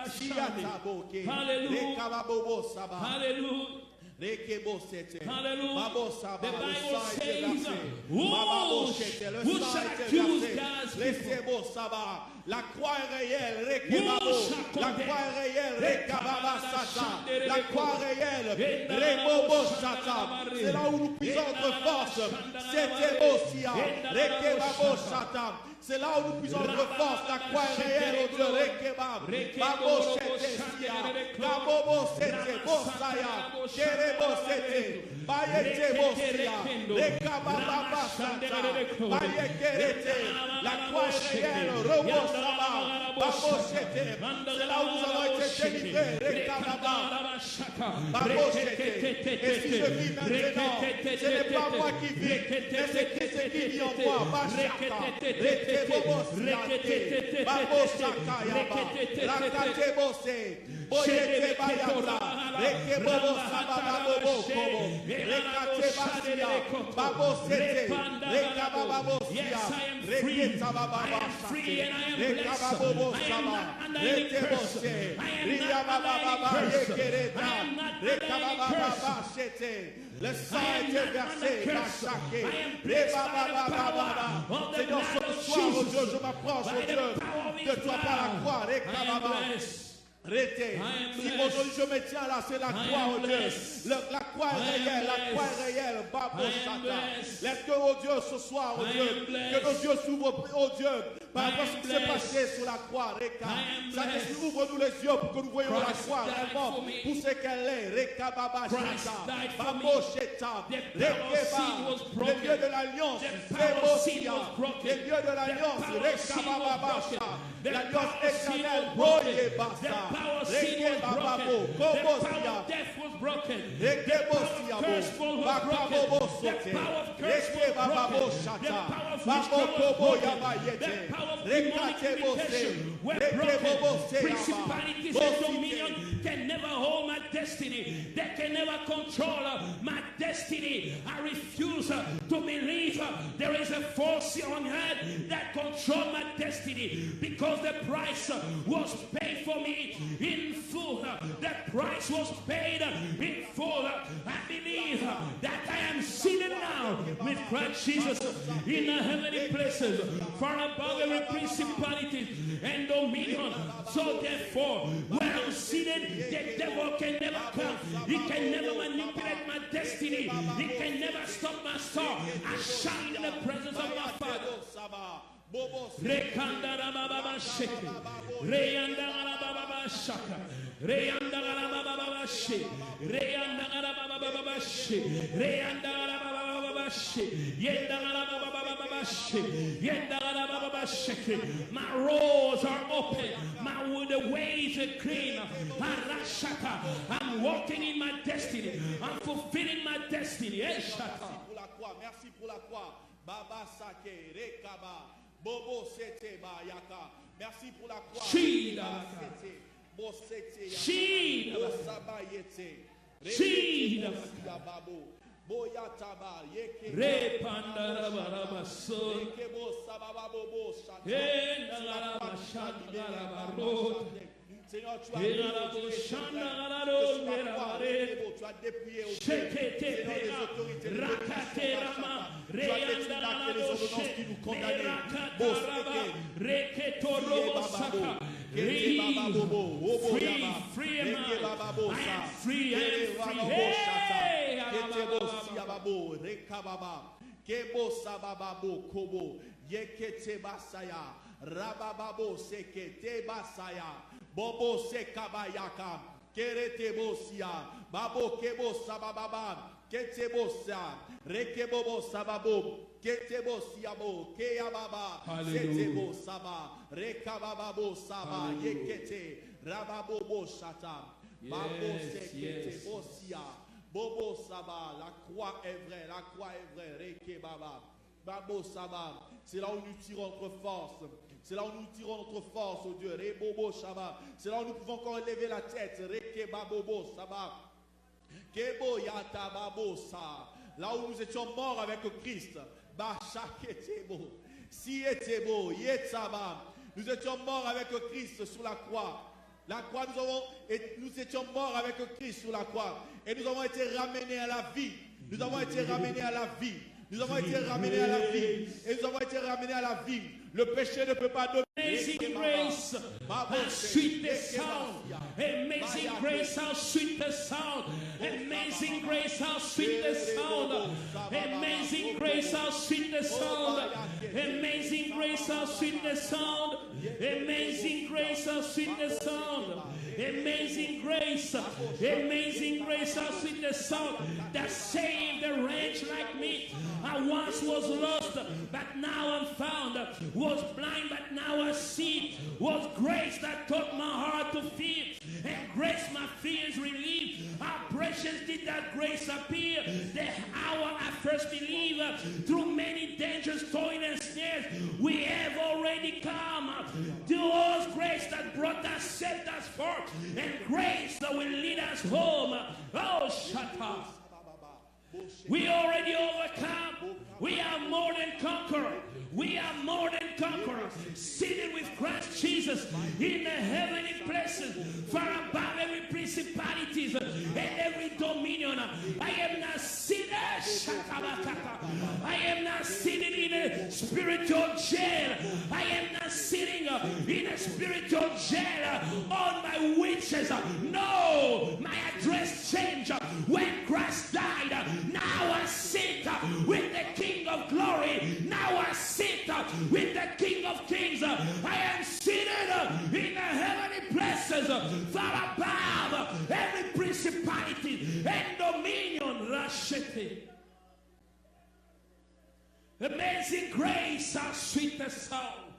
shiata boke, rekababo bo saba. Hallelujah. Hallelujah. The Bible says, who shall accuse God's people? La croix réelle, la croix réelle, la croix réelle, c'est là où nous puisons notre force. C'était Bosia, c'est là où nous puisons notre force. La croix réelle, au Dieu, Rekebab, Babo Setesia, Babo Sete, Bosaya, Kerebo Sete, Bayete Bosia, Rekababa Sata, Bayekerete, la croix réelle, Robo Saba, Babo Sete, c'est là où nous avons été délivrés, Rekababa, Babo Sete, et si je vis maintenant, ce n'est pas moi qui vis, mais c'est Christ qui vit en moi, Bashaka, Bobo Siate, Babo Sakayaba, Rakate Bose, Boyete Bayata, Reke Bobo Sababa Bobo Kobo, Rekate Basia, Babo Sete, Rekababa Bosia, Reke Sababa Basate, Rekababa Bobo Saba, Reke Bose, Riyababa Yekereta, Rekababa Basete. Le sang a été versé, massacré. Seigneur, ce soir, oh Dieu, je m'approche, oh Dieu, de toi par la croix. Rété. Si aujourd'hui je me tiens là, c'est la croix, oh Dieu. La croix réelle, la croix réelle. Babo Sata. Laisse que, oh Dieu, ce soir, oh Dieu, que nos yeux s'ouvrent, oh Dieu, par rapport à ce qui s'est passé sur la croix, Reka. Seigneur, ouvre-nous les yeux pour que nous voyions la croix vraiment pour ce qu'elle est. Reka Baba Shata. Babo Sheta. Rekeba. Le Dieu de l'alliance. Rebosia. Le Dieu de l'alliance. Reka Baba Shata. L'alliance éternelle. Boye Basta. The power of death was broken. The power of curse was broken. The power of curse was broken. The power of witchcraft was broken. The power of demonic limitation were broken. Principalities and dominion can never hold my destiny. They can never control my destiny. I refuse to believe there is a force here on earth that controls my destiny, because the price was paid for me in full. The price was paid in full. I believe that I am seated now with Christ Jesus in the heavenly places, far above every principality and dominion. So therefore, where I'm seated, the devil can never come. He can never manipulate my destiny. He can never stop my star. I shine in the presence of my Father. Bobo Rekandara baba sheke. Reyandara baba shaka. Reyandara baba she. Reyandara baba she. Reyandara baba she. Yendara baba she. Yendara baba sheke. My roads are open. The ways are clean. I'm walking in my destiny. I'm fulfilling my destiny. Merci pour la croix. Baba Sake, Rekaba, Bobo Sete Bayaka. Merci pour la croix. Shida. Shida. Boyataba, Yeke. Repandara barabaso. Yekebo Sababa Bobo Shata. Seigneur, tu as dépouillé au Dieu, Seigneur, les autorités de l'État, tu as détruit les ordonnances qui nous condamnaient. Free, I Rabababo seke te basaya, bobo sekabayaka, kerete bosia, babo kebo sabababa, kete bosia, rekebo sababo, kete bosiabo, keababa, sete bosaba, rekababo saba, yekete, rababo shata, babo sekete bosia, bobo saba, la croix est vraie, rekebaba, babo saba, c'est là où nous tirons notre force. C'est là où nous tirons notre force, oh Dieu. Rebobo Shaba. C'est là où nous pouvons encore lever la tête. Rekebabobo Shaba. Kebo Yata Babo Sa. Là où nous étions morts avec Christ. Bachaketebo. Si etebo. Yetsaba. Nous étions morts avec Christ sur la croix. La croix, nous étions morts avec Christ sur la croix. Et nous avons été ramenés à la vie. Nous avons été ramenés à la vie. Nous avons été ramenés à la vie. Et nous avons été ramenés à la vie. Le péché ne peut pas dominer. Amazing grace, how sweet the sound. Amazing grace, how sweet the sound. Amazing grace, how sweet the sound. Amazing grace, how sweet the sound. Amazing grace, how sweet the sound. Amazing grace, how sweet the sound. Amazing grace, amazing grace, how sweet the sound that saved a wretch like me. I once was lost, but now I'm found. Was blind, but now I see. Was grace that taught my heart to fear, and grace my fears relieved. How precious did that grace appear the hour I first believed. Through many dangers, toil and snares, we have already come. To us grace that brought us, set us forth, and grace that will lead us home. Oh, shut up. We already overcome. We are more than conquerors. We are more than conquerors. Seated with Christ Jesus in the heavenly places, far above every principalities and every dominion. I am not seated. I am not sitting in a spiritual jail. I am not sitting in a spiritual jail on my witches. No, my address changed when Christ died. Now I sit with the King of Glory. Now I sit with the King of Kings. I am seated in the heavenly places, far above every principality and dominion. Rashete. Amazing grace, how sweet the sound.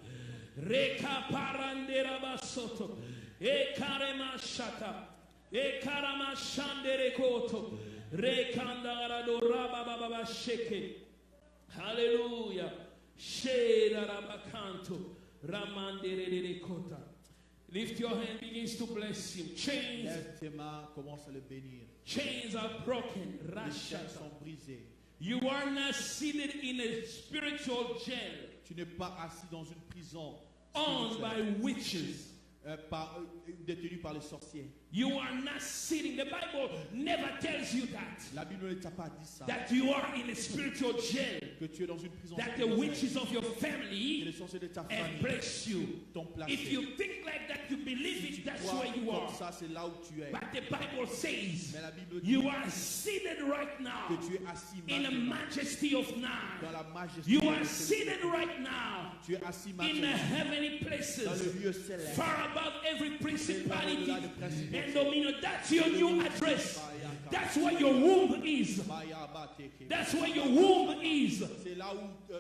Reka parandera basoto. Ekarema shata. Ekarama shandere koto. Rekandara do rababa sheke. Hallelujah. Sheda rabakanto. Ramandere kota. Lift your hand, begins to bless him. Chains. Lève tes mains, commence à le bénir. Chains are broken. Les chaînes sont brisées. You are not seated in a spiritual jail. Tu n'es pas assis dans une prison Owned by witches. Détenu par les sorciers. You are not sitting. The Bible never tells you that. La Bible ne t'a pas dit ça. That you are in a spiritual jail. Que tu es dans une prison. That the witches of your family les sorciers de ta have famille placed you. t'ont placé. If you think like that that you believe it, that's Toi, where you comme are. ça, c'est là où tu es. But the Bible says Mais la Bible dit you are seated right now que tu es assis in the maintenant majesty of dans now. la majesté. You de are Dieu. seated right now Tu es assis in the maintenant heavenly dans places, le lieu céleste. far above every principality and dominion. That's your new address. That's where your womb is. That's where your womb is. C'est là où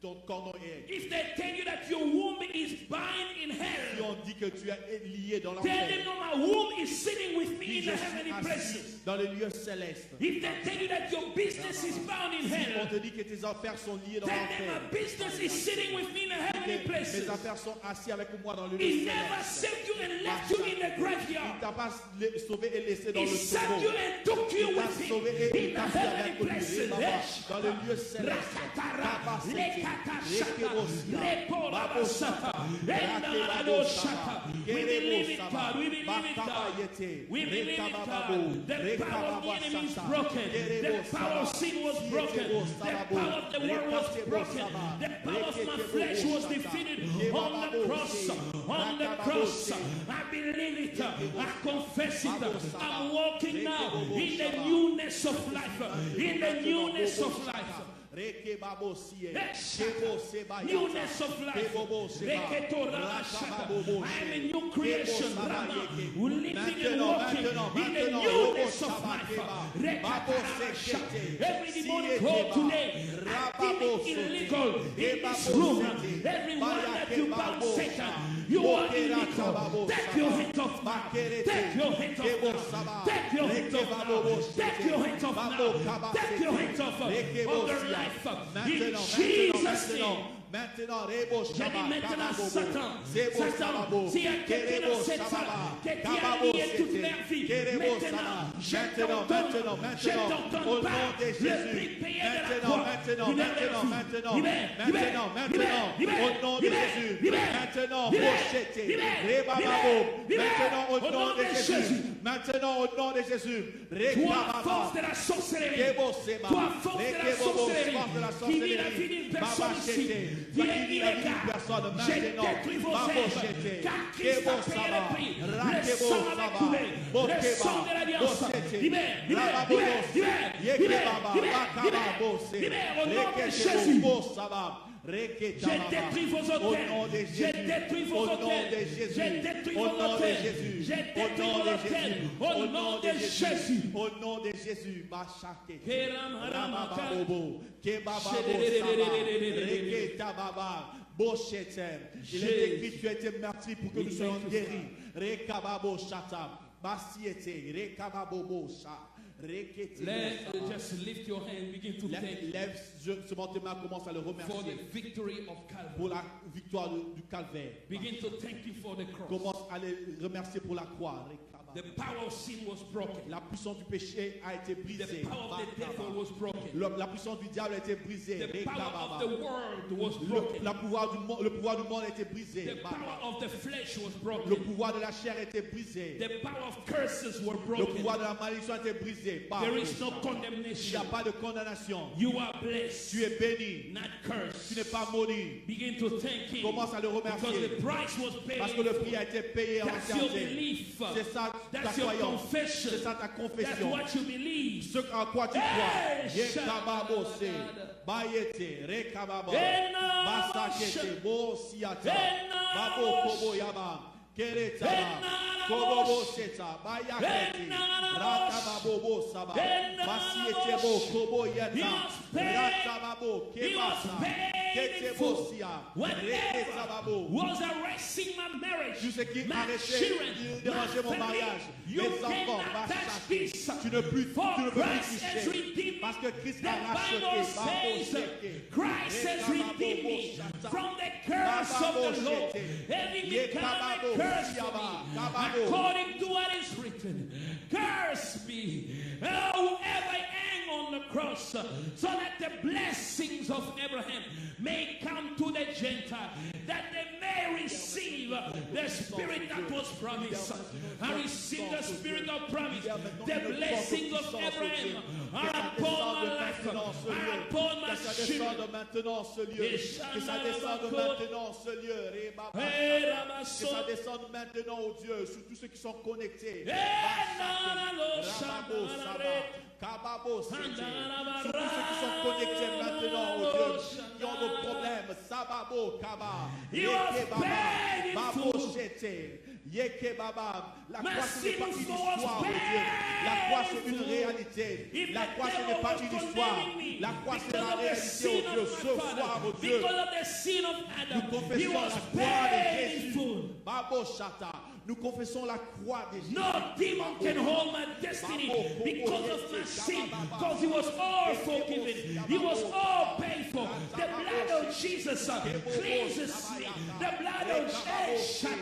ton cordon est. If they tell you that your womb is bound in Si hell, on dit que tu es lié dans tell them, l'enfer, no, my womb is sitting with me puis in je the suis heavenly assis places. dans le lieu céleste. If they tell you that your business is bound in Si on hell, te dit que tes affaires sont liées dans tell them l'enfer, my business is sitting with me in the heavenly que places. mes affaires sont assises avec moi dans le lieu He never céleste. saved you and left you in the Il graveyard. t'a pas sauvé et laissé dans He le saved you tombeau. and took you Il t'a with him sauvé et in il the t'a fait heavenly avec lui. places. Dans le lieu céleste. We believe it, God. We believe it, God. We believe it, God. The power of the enemy is broken. The power of sin was broken. The power of the world was broken. The power of my flesh was defeated on the cross. On the cross. I believe it. I confess it. I'm walking now in the newness of life. In the newness of life. Newness of life. I am a new creation. Living and walking in the newness of life. Every demonic hold today, activity illegal in this room. Everyone that you bound, Satan, you are illegal. Take your hands off now. Take your hands off now. Take your hands off now. Take your hands off now. Take your hands off of their life. In Jesus' name. Maintenant, J'ai dit maintenant, Satan, si à quelqu'un dans cette salle, quelqu'un a lié toute leur vie, maintenant, je t'ordonne pas le prix payé de la croix. au nom de Jésus, maintenant, au nom de Jésus, maintenant, au nom de Jésus, toi, force de la sorcellerie, toi, force de la sorcellerie, qui vit la vie d'une personne ici, qui est illégal, je détruis vos œuvres, car Christ a payé le prix, le sang avait coulé, le sang de l'alliance, libère, au nom de Jésus. Je détruis vos hôtels. Je détruis vos hôtels. Je détruis vos hôtels. Je détruis vos hôtels. Au nom de Jésus. Au nom de Jésus. Il est écrit, tu as été meurtri pour que nous soyons guéris. Rekababo shata. Basiete. Rekababobo sha. Just lift your hand, begin to thank Lève ce matin, commence à le for remercier the victory of Calvary. pour la victoire du calvaire. Begin to thank you for the cross. Commence à le remercier pour la croix. The power of sin was broken. La puissance du péché a été brisée. The power of the devil was broken. La puissance du diable a été brisée. The power of the world was broken. Le pouvoir du monde a été brisé. The power of the flesh was Le broken. pouvoir de la chair a été brisé. The power of curses were Le broken. pouvoir de la malédiction a été brisé. There is no Il n'y condemnation. a pas de condamnation. You are blessed, Tu es béni. not Tu cursed. n'es pas maudit. Begin to thank Him Commence à le because remercier. the price was paid. Parce que le prix a été payé en That's your entièreté. belief. C'est ça ta That's your croyance. confession. C'est ça ta That's confession. what you believe. Ce à quoi tu Hey, crois. Yekababose, bayete, rekababa, Ena basakete, bosiata, Ena babo koboyaba, keretaba, Ena koboboseta, bayakete, Ena rakababo saba, Ena basiete bo He koboyeta, was paid. rakababo, He was kebasa, paid kete for bosia, whatever reketababo. was arresting my marriage, Tout ce qui my arrêtait, children, dérangeait mon my family. mariage, You mes enfants, cannot va touch chasser. this. Tu ne peux plus For Christ has toucher. redeemed Parce que Christ The a racheté. Bible says Christ has redeemed me from the curse of the law, having become a curse for me, according to what is written. Curse me, whoever hang on the cross, so that the blessings of Abraham may come to the Gentile, that they may receive the spirit that was promised. I receive the spirit of promise. The blessings of Abraham are upon my life, are upon my children. Maintenant ce lieu, que ça descende maintenant ce lieu, que ça descende maintenant au Dieu sur tous ceux qui sont connectés. Sur tous ceux qui sont connectés maintenant au Dieu, qui ont des problèmes. Sababo Kaba, Babo Chete, Yeke Baba. La croix ce n'est pas une histoire, oh Dieu. La croix c'est une réalité. La croix ce n'est pas une histoire. La croix c'est la réalité, oh Dieu. Ce soir, oh Dieu, nous confessons la croix de Jésus. Babo Chata. Nous confessons la croix de Jésus. No demon can hold my destiny because of my sin, because he was all forgiven. He was all paid for. The blood of Jesus cleanses me. The blood of Jesus.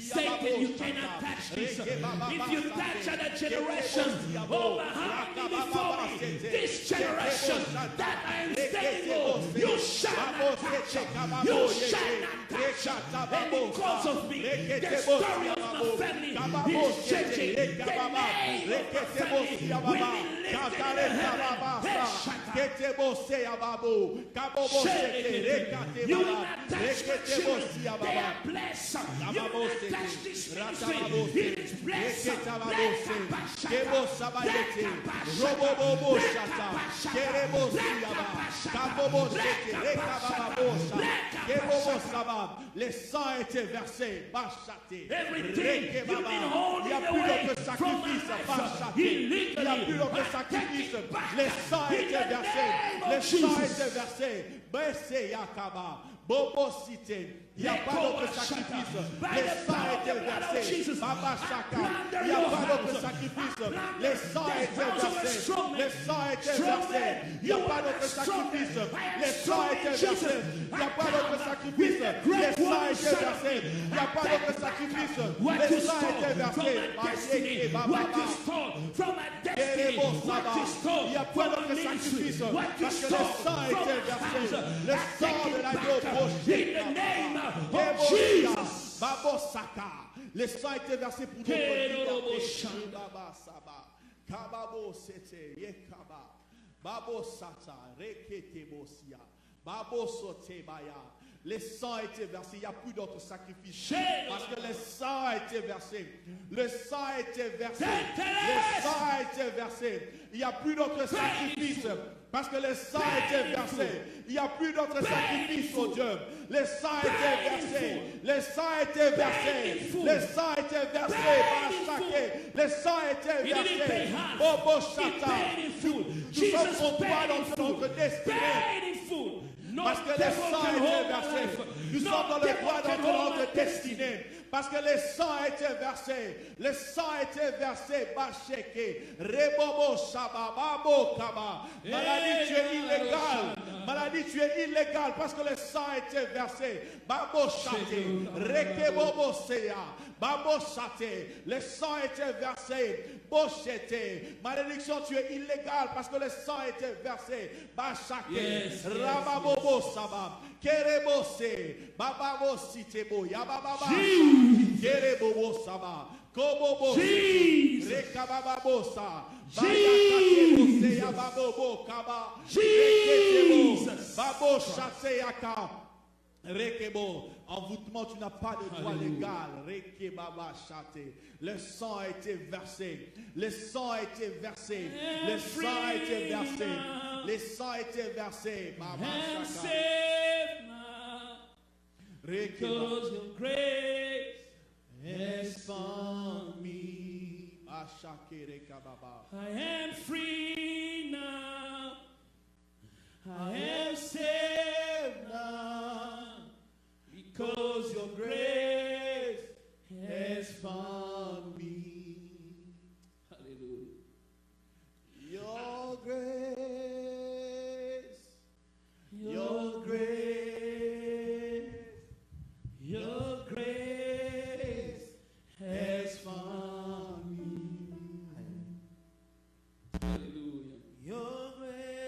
Satan, you cannot touch this. If you touch other generations over me before me, this generation that I am standing on, you shall not touch it. You shall not touch it. And because of me, the story of my family is changing. The name of my family will be lifted in heaven. You will not touch my children. They are blessed. You will not touch this ministry. It is blessed. Les sangs étaient versés. Everything you've been holding away from my life, illegally, il n'y a plus d'autre sacrifice. Les sangs étaient versés. Les sangs étaient versés. Baissez Yakaba. Bobo Cité. Il n'y a pas d'autre sacrifice. Les sangs étaient versés. Baba Chaka. Il n'y a pas d'autre sacrifice. Les sangs étaient versés. Les sangs étaient versés. Il n'y a pas d'autre sacrifice. Les sangs étaient versés. Il n'y a pas d'autre sacrifice. Les sangs étaient versés. Il n'y a pas d'autre sacrifice. Les sangs étaient versés. What you stole from my destiny, what you stole il n'y a pas from my d'autre ministry, sacrifice. what you Parce que stole les sangs from étaient my versés. house, Le I sang take de it l'agneau back projeté. in the name of Jesus. Babo Saka. Le sang était versé pour notre liberté. Baba Saba. Kababo Sete. Yekaba. Babo Sata. Rekete Bosia. Babo Sote Baya. Le sang a été versé, il n'y a plus d'autre sacrifice. Parce que le sang a été versé. Le sang a été versé. Le sang a été versé. Il n'y a plus d'autre sacrifice. Parce que le sang a été versé. Il n'y a plus d'autre sacrifice, oh Dieu. Le sang a été versé. Le sang a été versé. Le sang a été versé par chaque. Le sang a été versé. Bobo Chata. Nous sommes au droit dans notre destinée. Parce que le sang a été versé. Nous sommes dans le droit dans notre destinée. Parce que le sang a été versé. Le sang a été versé. Bacheke. Rebobo Shaba. Babo Kaba. Maladie, tu es illégal. Maladie, tu es illégal. Parce que le sang a été versé. Babo Chate. Rekebobo Seya. Babo Chate. Le sang a été versé. Bochete. Malédiction, tu es illégal. Parce que le sang a été versé. Bachake. Rababobo Saba. Kerebose. Bababo Sitebo. Yabababa. Kerebobo Saba. Kobobo. Rekabababosa. Bayakatebose. Yababobo Kaba. Jesus. Babo Chateyaka. Rekebo, envoûtement, tu n'as pas de droit légal. Rekebaba Chate. Le sang a été versé. Le sang a été versé. Le sang a été versé. Le sang a été versé. Baba Chaka. Because your grace has found me. Ashake Rekababa. I am free now. I am saved now. Because your grace has found me. Hallelujah. Your grace. Your grace. Your grace has found me. Hallelujah. Your grace.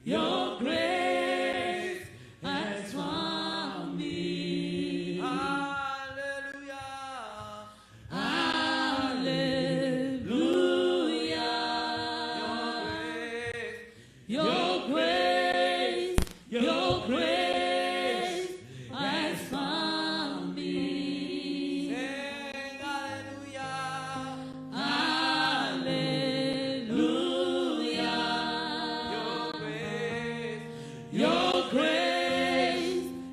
Your grace has found me. Hallelujah. Hallelujah. Your grace has found me. Sing hallelujah. Hallelujah.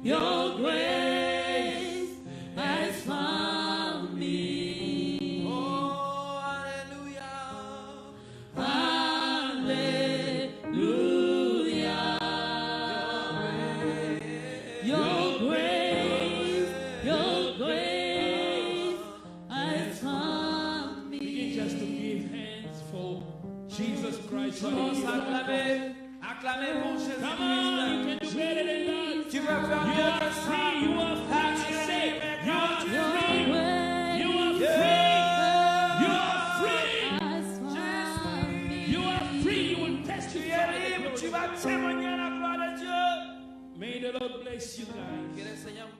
Your grace Has found me. Oh, hallelujah. Hallelujah. Your grace has found me. Begin just to give hands for Jesus Christ. Commence à acclamer mon Jésus. Come on, you can do better than that. Tu vas faire You mieux are que ça. free. You are free. I say, you are free. You are free. You are free. You are free. You will Tu testify. es libre, tu vas témoigner la gloire de Dieu. May the Lord bless you guys. Que le Seigneur vous